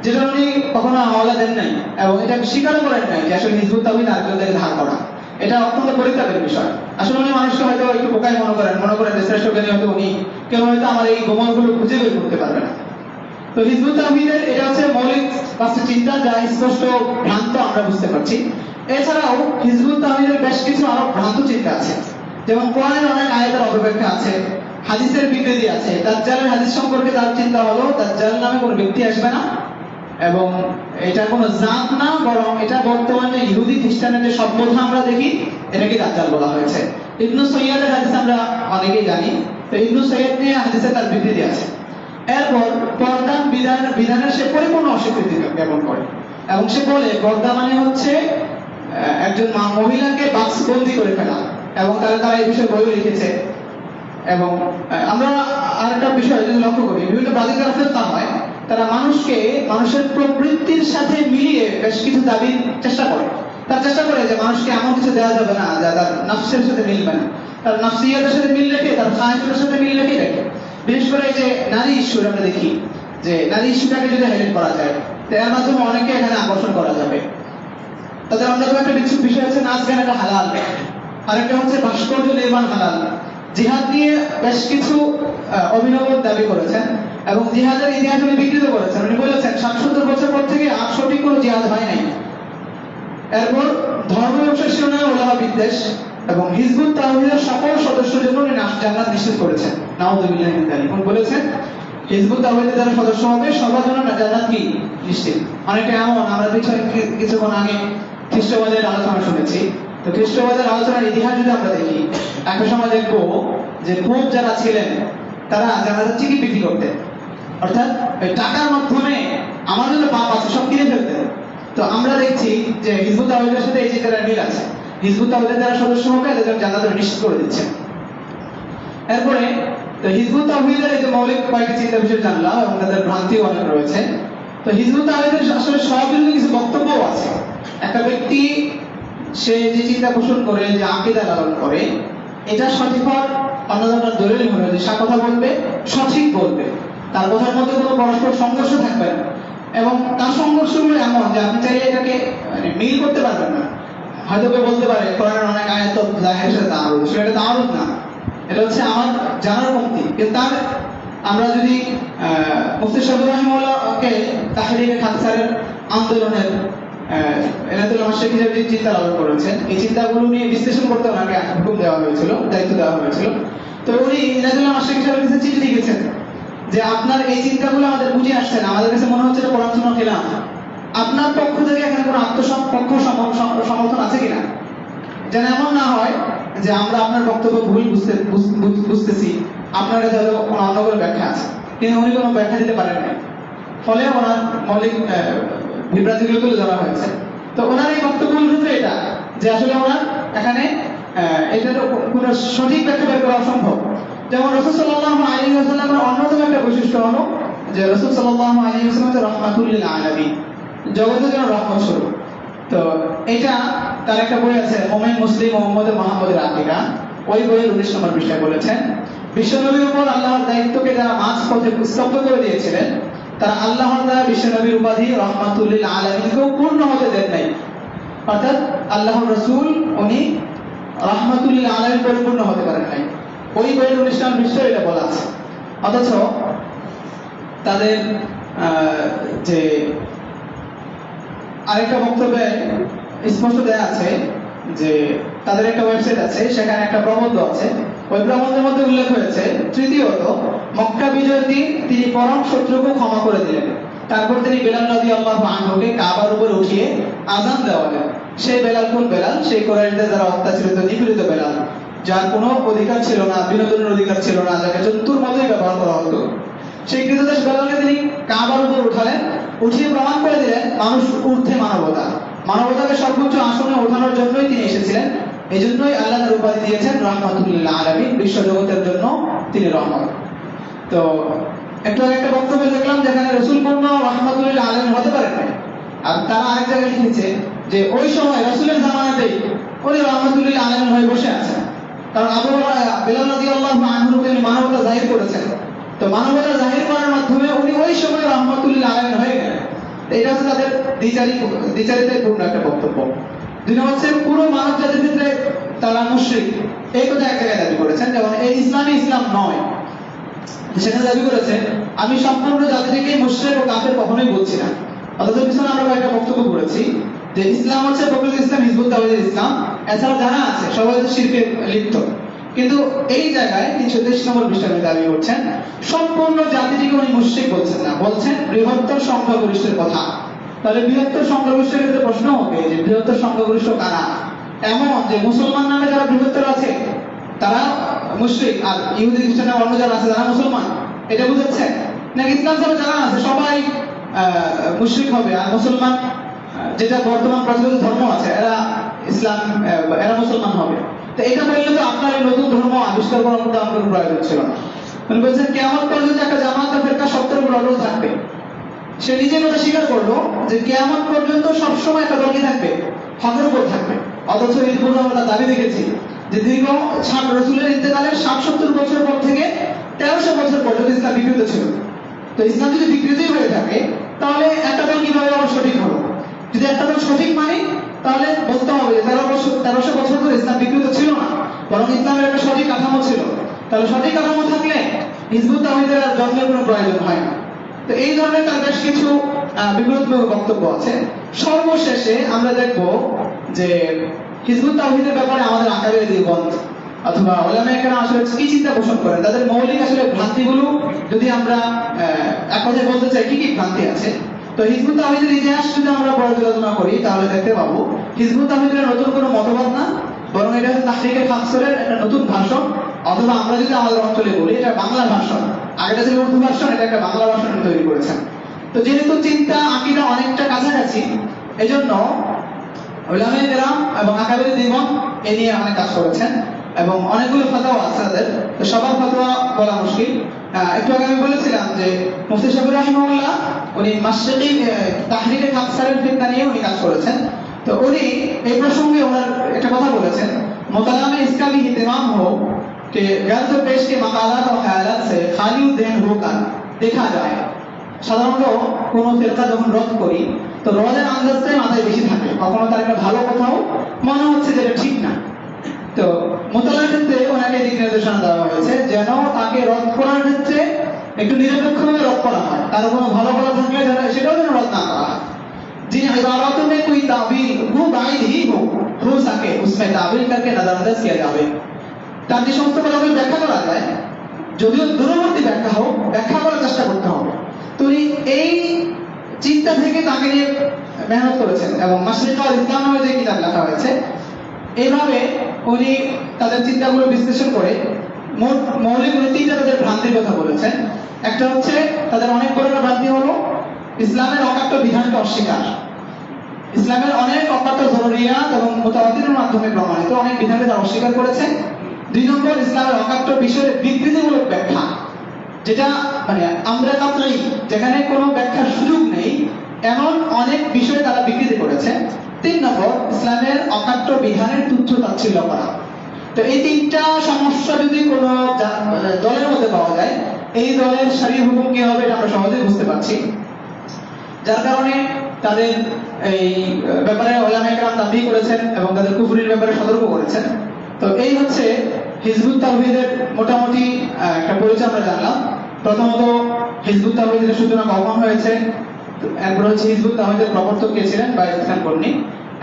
যেটা উনি কখনো হাওলা দেন নাই এবং এটা স্বীকার করেন নাই যে আসলে হিজবুত তাওহীদ আরেকজন থেকে ধার করা। এটা অত্যন্ত পরিতাপের বিষয়। আসলে উনি মানুষকে হয়তো একটু বোকাই মনে করেন যে শ্রেষ্ঠ জ্ঞানী হয়তো উনি, কেউ হয়তো আমার এই গোমরগুলো খুঁজে বের করতে পারবে না। তো হিজবুত তাওহীদের এটা হচ্ছে মৌলিক 5টি চিন্তা, যা স্পষ্ট ভ্রান্ত আমরা বুঝতে পারছি। এছাড়াও হিজবুত তাওহীদের বেশ কিছু আরো ভ্রান্ত চিন্তা আছে, যেমন কোরআনের অনেক আয়াতের অপব্যাখ্যা আছে, হাদিসের বিকৃতি আছে। দাজ্জালের হাদিস সম্পর্কে তার চিন্তা হলো দাজ্জাল নামে কোনো ব্যক্তি আসবে না, এবং এটা কোনো জাত না, বরং এটা বর্তমানে ইহুদি খ্রিস্টানের যে সভ্যতা আমরা দেখি, এটাকে দাজ্জাল বলা হয়েছে। ইবনু সৈয়দের হাদিস আমরা অনেকেই জানি, তো ইবনু সৈয়দ নিয়ে হাদিসে তার বিকৃতি আছে। এরপর পর্দা বিধানের সে পরিপূর্ণ অস্বীকৃতি জ্ঞাপন করে এবং সে বলে পর্দা মানে হচ্ছে একজন মহিলাকে বাক্সবন্দি করে ফেলা, এবং তারা এই বিষয়ে বই লিখেছে। এবং আমরা আরেকটা বিষয় যদি লক্ষ্য করি, বিভিন্ন বাদিকার ফেতনা হয়, তারা মানুষের প্রবৃত্তির সাথে মিলিয়ে বেশ কিছু দাবির চেষ্টা করে। তারা চেষ্টা করে যে মানুষকে এমন কিছু দেওয়া যাবে না যা তার নফসের সাথে মিলবে না, তার নফসিয়াতের সাথে মিল রেখে, তার খায়তের সাথে মিল রেখে রাখে। বিশেষ করে এই যে নারী ইস্যু আমরা দেখি, যে নারী ইস্যুটাকে যদি হাইলাইট করা যায়, তো এর মাধ্যমে অনেকে এখানে আকর্ষণ করা যাবে। তাদের অন্যতম একটা বিষয় হচ্ছে নাচ গান, এটা হালাল। আরেকটা হচ্ছে ভাস্কর্য নির্মাণ হালাল। জিহাদ নিয়ে বেশ কিছু অভিনব দাবি করেছেন এবং জিহাদের ইতিহাস উনি বিকৃত করেছেন। উনি বলেছেন ৭৭ বছর পর থেকে আর সঠিক কোনো জিহাদ হয় নাই। এরপর ধর্ম ব্যবসার শিরোনামে ওলামা বিদ্বেষ এবং হিজবুত তাওহীদের সকল সদস্যদের জন্য উনি জান্নাত নিশ্চিত করেছেন। নাউযুবিল্লাহি মিন যালিক। উনি বলেছেন হিজবুত তাওহীদের যারা সদস্য হবে সবার জন্য জান্নাত কি নিশ্চিত। অনেকটা এমন, আমরা কিছুক্ষণ আগে খ্রিস্টবাদের আলোচনা শুনেছি। তো খ্রিস্টবাদের আলোচনার ইতিহাস যদি আমরা দেখি, একটা সময় দেখবো যে পোপ যারা ছিলেন তারা জানাজার টিকিট বিক্রি করতেন, অর্থাৎ টাকার মাধ্যমে আমাদের যে পাপ আছে সব কিনে ফেলতেন। তো আমরা দেখছি যে হিজবুত তাওহীদের সাথে এই চিন্তার মিল আছে। হিজবুত তাওহীদের যারা সদস্য হবে তাদের জান্নাত নিশ্চিত করে দিচ্ছেন। এরপরে তো হিজবুত তাওহীদের এই যে মৌলিক কয়েকটি চিন্তা বিষয় জানলাম এবং তাদের ভ্রান্তিও অনেক রয়েছে। তো হিজবুত তাওহীদের আসলে সবিরোধী কিছু বক্তব্যও আছে। একটা ব্যক্তি সে যে চিন্তা পোষণ করে, যে আকীদা লালন করে, এটা সঠিক হওয়ার অন্যতম দলিল হলো যে সে কথা বলবে, সঠিক বলবে, তার কথার মধ্যে কোনো পরস্পর সংঘর্ষ থাকবে না এবং তার সংঘর্ষগুলো এমন যে আপনি চাইলে এটাকে মিল করতে পারবেন না। হয়তো কেউ বলতে পারে কোরআনের অনেক আয়াত তো জাহেরের সাথে তাআরুদ, সেটা তাআরুদ না, এটা হচ্ছে আমার জানার কমতি। কিন্তু তার আমরা যদি মুফতি শফি রাহিমাহুল্লাহকে তাহরিকে খাকসারের আন্দোলনের এনাতুল মাশরিক হিসেবে যে চিন্তা লালন করেছেন, এই চিন্তাগুলো নিয়ে বিশ্লেষণ করতে ওনাকে হুকুম দেওয়া হয়েছিল, দায়িত্ব দেওয়া হয়েছিল। তো উনি এনাতুল মাশরিক হিসেবে কিছু চিঠি লিখেছেন যে আপনার এই চিন্তাগুলো আমাদের বুঝে আসছে না, আমাদের কাছে মনে হচ্ছে কোরআন সুন্নাহ খেলাফ। আপনার পক্ষ থেকে এখানে কোনো আত্মপক্ষ সমর্থন আছে কিনা, যেন এমন না হয় যে আমরা আপনার বক্তব্য ভুল বুঝতেছি, আপনার কাছে হয়তো কোনো অন্য কোনো ব্যাখ্যা আছে, কিন্তু উনি কোনো ব্যাখ্যা দিতে পারেন না। ফলে ওনার মৌলিক বিভ্রান্তিগুলো তুলে ধরা হয়েছে। তো ওনার এই বক্তব্যের ক্ষেত্রে এটা যে আসলে ওনার এখানে এটার কোনো সঠিক ব্যাখ্যা বের করা অসম্ভব। যেমন রাসূল সাল্লাল্লাহু আলাইহি ওয়াসাল্লামের অন্যতম একটা বৈশিষ্ট্য হলো যে রাসূল সাল্লাল্লাহু আলাইহি ওয়াসাল্লাম রাহমাতুল লিল আলামিন, জগতের জন্য রহমত স্বরূপ। তো এটা তার একটা বই আছে মুমিন মুসলিম মুহাম্মদের আকিদা, ওই বইয়ের 19 নম্বর পৃষ্ঠায় বলেছেন বিশ্বনবীর উপর আল্লাহর দায়িত্বকে যারা মাঝ পথে স্তব্ধ করে দিয়েছিলেন তারা আল্লাহর দ্বারা বিশ্বনবীর উপাধি রাহমাতুল লিল আলামিনকেও পূর্ণ হতে দেন নাই। অর্থাৎ আল্লাহর রাসূল উনি রাহমাতুল লিল আলামিন পরিপূর্ণ হতে পারেন নাই। ওই বইয়ের 19 নম্বর পৃষ্ঠায় এটা বলা আছে। অথচ তাদের যে আরেকটা বক্তব্যে স্পষ্ট দেয়া আছে যে তাদের একটা ওয়েবসাইট আছে, সেখানে একটা প্রবন্ধ আছে। ওই প্রবন্ধের মধ্যে উল্লেখ হয়েছে তৃতীয়ত মক্কা বিজয়ের দিন তিনি পরম শত্রুকে ক্ষমা করে দিলেন, তারপর তিনি বেলাল রাদিয়াল্লাহু আনহুকে কাবার উপরে উঠিয়ে আযান দেওয়ালেন। সেই বেলাল কোন বেলাল? সেই কুরাইশদের যারা অত্যাচারিত নিপীড়িত বেলাল, যার কোনো অধিকার ছিল না, বিনোদনের অধিকার ছিল না, যাকে জন্তুর মতোই ব্যবহার করা হতো। সেই কৃতদাস বেলালকে তিনি কাবার উপর উঠালেন, উঠিয়ে প্রমাণ করে দিলেন মানুষ ঊর্ধ্বে মানবতা, মানবতাকে সর্বোচ্চ আসনে ওঠানোর জন্যই তিনি এসেছিলেন। এই জন্যই আল্লাহ তার উপাধি দিয়েছেন রাহমাতুল লিল আলামিন, বিশ্ব জগতের জন্য তিনি রহমত। তো একটু আগে একটা বক্তব্য দেখলাম যেখানে রাসূল পূর্ণ রাহমাতুল লিল আলামিন হতে পারেন না, আর তারা আরেক জায়গায় লিখেছে যে ওই সময় রাসূলের জামানাতেই উনি রাহমাতুল লিল আলামিন হয়ে বসে আছেন। কারণ আবু বেলাল রাদিয়াল্লাহু আনহু তিনি মানবতা জাহির করেছেন, তো মানবতা জাহির করার মাধ্যমে উনি ওই সময় রাহমাতুল লিল আলামিন হয়ে গেলেন। এটা হচ্ছে তাদের দ্বিচারিতায় পূর্ণ একটা বক্তব্য। দুই নম্বর হচ্ছে পুরো মানব জাতির ক্ষেত্রে তারা মুশরিক, এই কথা এক জায়গায় দাবি করেছেন। যেমন এই ইসলামী ইসলাম নয়, সেখানে দাবি করেছে আমি সম্পূর্ণ জাতিকে মুশরিক ও কাফের কখনোই বলছি না। অথচ পিছনে আমরা একটা বক্তব্য করেছি যে ইসলাম হচ্ছে প্রকৃত ইসলাম হিজবুত তাওহীদের ইসলাম, এছাড়া যারা আছে সবাই শিরকে লিপ্ত। কিন্তু এই জায়গায় 323 নম্বর পৃষ্ঠায় দাবি করছেন সম্পূর্ণ জাতিটিকে উনি মুশরিক বলছেন না, বলছেন বৃহত্তর সংখ্যাগরিষ্ঠের কথা। তাহলে বৃহত্তর সংখ্যাগরিষ্ঠের ক্ষেত্রে প্রশ্ন হবে যে বৃহত্তর সংখ্যাগরিষ্ঠ কারা? এমন যে মুসলমান নামে যারা বৃহত্তর আছে তারা মুশরিক, আর ইহুদি খ্রিস্টান নামে অন্য যারা আছে তারা মুসলমান, এটা বুঝাচ্ছে নাকি ইসলাম ছাড়া যারা আছে সবাই মুশরিক হবে আর মুসলমান যেটা বর্তমান প্রচলিত ধর্ম আছে এরা ইসলাম এরা মুসলমান হবে? তো এটা বললে তো আপনার এই নতুন ধর্ম আবিষ্কার করার মতো আপনার প্রয়োজন ছিল না। মানে বলছেন কিয়ামত পর্যন্ত একটা জামাত বা ফিরকা সত্যের উপর অটল থাকবে। সে নিজে কথা স্বীকার করলো যে কিয়ামত পর্যন্ত সবসময় একটা দল কি থাকবে, হকের উপর থাকবে। অথচ হিজবুত আমরা তার দাবি দেখেছি যে দীর্ঘ রসুলের ইন্তেকালের 60-70 বছর পর থেকে 1300 বছর পর্যন্ত ইসলাম বিকৃত ছিল। তো ইসলাম যদি বিকৃতই হয়ে থাকে তাহলে একটা দল কিভাবে আবার সঠিক হলো? যদি একটা দল সঠিক মানে তাহলে বলতে হবে যে 1300 বছর ধরে ইসলাম বিকৃত ছিল না, বরং ইসলামের একটা সঠিক কাঠামো ছিল। তাহলে সঠিক কাঠামো থাকলে হিজবুত তাওহীদের আর জন্মের কোনো প্রয়োজন হয় না। তো এই ধরনের তার বেশ কিছু বিপরীতমূলক বক্তব্য আছে। সর্বশেষে আমরা দেখব যে হিজবুত তাওহীদের ব্যাপারে আমাদের আকারের দিগন্ত অথবা উলামায়ে কেরাম আসলে কি চিন্তা পোষণ করেন, তাদের মৌলিক আসলে ভ্রান্তিগুলো যদি আমরা এক কথায় বলতে চাই কি কি ভ্রান্তি আছে। তো হিজবুত তাওহীদের ইতিহাস যদি আমরা পর্যালোচনা করি তাহলে দেখতে পাবো হিজবুত তাওহীদের নতুন কোনো মতবাদ না, বরং এটা হচ্ছে তাহরিকে খাকসরের একটা নতুন ভাষণ, অথবা আমরা যদি আমাদের অঞ্চলে বলি এটা বাংলা ভাষণ। আগেটা ছিল উর্দু ভাষণ, এটা একটা বাংলা ভাষণ তৈরি করেছেন। তো যেহেতু চিন্তা আকীদা অনেকটা কাছাকাছি, এজন্য উলামায়ে কেরাম এবং আকাবের দ্বিমত এ নিয়ে অনেক কাজ করেছেন এবং অনেকগুলো ফতোয়া আছে তাদের। তো সবার ফতোয়া বলা মুশকিল। একটু আগে আমি বলেছিলাম যে মুফতি শাফি রাহিমাহুল্লাহ উনি মাশরিকি তাহরিকে খাকসরের ফিতনা নিয়ে উনি কাজ করেছেন। তো উনি এই প্রসঙ্গে ওনার একটা কথা বলেছেন, मुतला में इसका भी इत्तेमाम हो कि गर्द पेश के मकालात और ख्यालात से खाली ज़हन होकर देखा जाए। সাধারণত কোন ফিরকা যখন রদ করি তো রদের আন্দাজটাই মাথায় বেশি থাকে, কখনো তার একটা ভালো কথাও মনে হচ্ছে যেটা ঠিক না। তো মুতালার ক্ষেত্রে ওনাকে দিক নির্দেশনা দেওয়া হয়েছে যেন তাকে রদ করার ক্ষেত্রে একটু নিরপেক্ষভাবে রদ করা হয়, তার কোনো ভালো কথা থাকলে সেটাও যেন রদ না করা হয়। जिन इबारतों में कोई तावील वो बाइद ही हो सके उसमें तावील करके नजरअंदाज किया जाए। তার যে সমস্ত কথাগুলো ব্যাখ্যা করা যায় যদিও দূরবর্তী ব্যাখ্যা হোক, ব্যাখ্যা করার চেষ্টা করতে হবে। তো এই চিন্তা থেকে তাকে নিয়ে মেহনত করেছেন এবং মাশরিক আল ইসলাম নামে যে কিতাব লেখা হয়েছে, এইভাবে উনি তাদের চিন্তাগুলো বিশ্লেষণ করে মৌলিক তিনটা তাদের ভ্রান্তির কথা বলেছেন। একটা হচ্ছে তাদের অনেক বড় ভ্রান্তি হলো ইসলামের অকাট্য বিধানকে অস্বীকার। ইসলামের অনেক অকাট্য জরুরিয়াত এবং মুতাওয়াতিরের মাধ্যমে প্রমাণিত অনেক বিধানকে তারা অস্বীকার করেছে। দুই নম্বর, ইসলামের অকাট্য বিষয়ের বিকৃতিমূলক ব্যাখ্যা, যেটা মানে আমরা কাতরাই, যেখানে কোনো ব্যাখ্যার সুযোগ নেই এমন অনেক বিষয় তারা বিকৃতি করেছে। তিন নম্বর, ইসলামের অকাট্য বিধানের তুচ্ছ তাচ্ছিল্য করা। তো এই তিনটা সমস্যা যদি কোনো দলের মধ্যে পাওয়া যায়, এই দলের শরীয়ত হুকুম কি হবে এটা আমরা সহজেই বুঝতে পারছি। যার কারণে তাদের এই ব্যাপারে উলামায়ে কেরাম তানবীহ করেছেন এবং তাদের কুফরির ব্যাপারে সতর্ক করেছেন। তো এই হচ্ছে হিজবুত তাওহীদের মোটামুটি একটা পরিচয় আমরা জানলাম। প্রথমত হিজবুত তাওহীদের সূচনা কখন হয়েছে, এরপর হচ্ছে হিজবুত তাওহীদের প্রবর্তক কে ছিলেন বাইজিদ খান কর্ণী,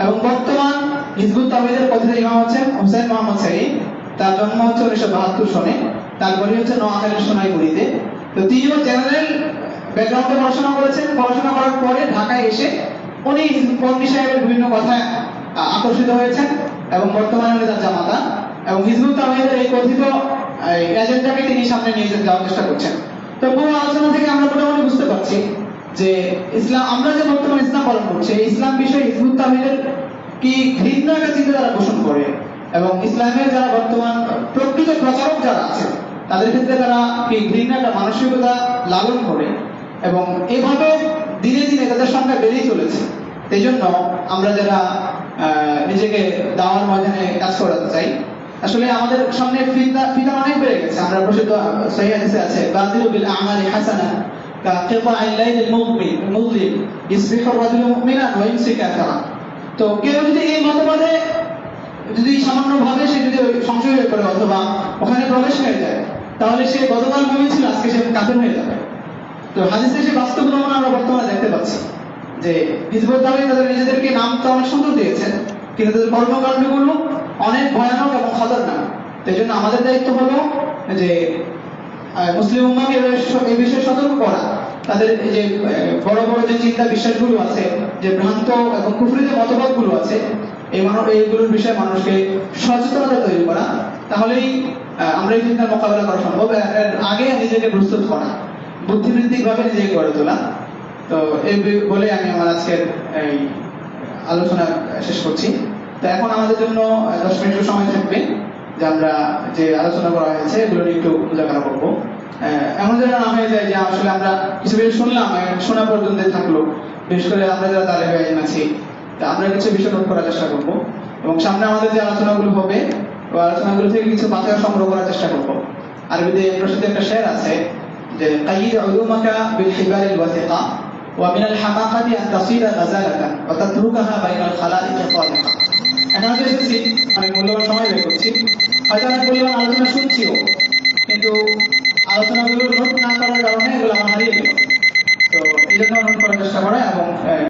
এবং বর্তমান হিজবুত তাওহীদের কথিত ইমাম হচ্ছেন হুসাইন মোহাম্মদ সাঈদ। তার জন্ম হচ্ছে 1972 সনে, তারপরে হচ্ছে নোয়াখালীর সোনাইমুড়িতে। তো তিনিও জেনারেল ব্যাকগ্রাউন্ডে পড়াশোনা করেছেন। পড়াশোনা করার পরে ঢাকায় এসে উনি কর্ণী সাহেবের বিভিন্ন কথায় আকর্ষিত হয়েছেন এবং বর্তমানে উনি তার জামাতা এবং হিজবুত তাওহীদের এই কথিত এজেন্ডাকে তিনি সামনে নিয়ে যাওয়ার চেষ্টা করছেন। তো পুরো আলোচনা থেকে আমরা মোটামুটি বুঝতে পারছি যে ইসলাম, আমরা যে বর্তমান ইসলাম পালন করছি, এই ইসলাম বিষয়ে হিজবুত তাওহীদের কি ঘৃণা একটা চিন্তাধারা পোষণ করে এবং ইসলামের যারা বর্তমান প্রকৃত প্রচারক যারা আছে তাদের ক্ষেত্রে তারা কি ঘৃণা একটা মানসিকতা লালন করে এবং এভাবে দিনে দিনে তাদের সংখ্যা বেড়েই চলেছে। এই জন্য আমরা যারা নিজেকে দাওয়ার ময়দানে কাজ করাতে চাই, আসলে আমাদের সামনে ফিতনা অনেক বেড়ে গেছে। আমরা প্রসিদ্ধ সহিহ হাদিসে আছে, বাদিলু বিল আমালি হাসানা কা কিতা'আল লাইলিল মুযলিম ইসবিহু আর-রাজুলু মুমিনান ওয়া ইমসি কাফিরা। তো কেউ যদি এই মতবাদে যদি সামান্যভাবে সে যদি সংশয় হয়ে পড়ে অথবা ওখানে প্রবেশ হয়ে যায়, তাহলে সে গতকাল মুমিন ছিল, আজকে সে কাফের হয়ে যাবে। তো হাদিসে সে বাস্তব প্রমাণ আমরা বর্তমানে দেখতে পাচ্ছি যে হিজবুত তাওহীদ তাদের নিজেদেরকে নাম তো অনেক সুন্দর দিয়েছেন, কিন্তু তাদের কর্মকাণ্ডগুলো অনেক ভয়ানক এবং খতরনাক। এই জন্য আমাদের দায়িত্ব হলো যে মুসলিম উম্মাহকে এই বিষয়ে সতর্ক করা, তাদের যে বড় বড় যে চিন্তা বিশ্বাসগুলো আছে, যে ভ্রান্ত এবং কুফরি যে মতবাদগুলো আছে, এইগুলোর বিষয়ে মানুষকে সচেতনতা তৈরি করা, তাহলেই আমরা এই চিন্তার মোকাবেলা করা সম্ভব। এর আগে নিজেকে প্রস্তুত করা, বুদ্ধিবৃত্তিক ভাবে নিজেকে গড়ে তোলা। তো এই বলে আমি আমার আজকের এই আলোচনা শেষ করছি। তো এখন আমাদের জন্য 10 মিনিট সময় থাকবে যে আমরা যে আলোচনা করা হয়েছে এগুলো নিয়ে একটু উজাগার করবো। এমন যেন না হয়ে যায় যে আসলে আমরা কিছু বিষয় শুনলাম, শোনা পর্যন্ত থাকলো। বিশেষ করে আমরা যারা তালেবে ইলম আছি, তা আমরা কিছু বিষয় নোট করার চেষ্টা করবো এবং সামনে আমাদের যে আলোচনাগুলো হবে ওই আলোচনাগুলো থেকে কিছু বাঁচা সংগ্রহ করার চেষ্টা করবো। আরবিতে প্রসিদ্ধ একটা শের আছে যে কাইয়িদ উলুমাকা বিল হিবালিল ওয়াসিকা ওয়া মিনাল হামাকাতি আন তাসিলা গাজালাতান ওয়া তাতরুকাহা বাইনাল খালাইকি তালিকা। এখন আমি এসেছি, আমি মূল্যবান সময় বের করছি, হয়তো আমি মূল্যবান আলোচনা শুনছিও, কিন্তু আলোচনাগুলো নোট না করার কারণে এগুলো আমার হারিয়ে গেল। তো এই জন্য নোট করার চেষ্টা করা এবং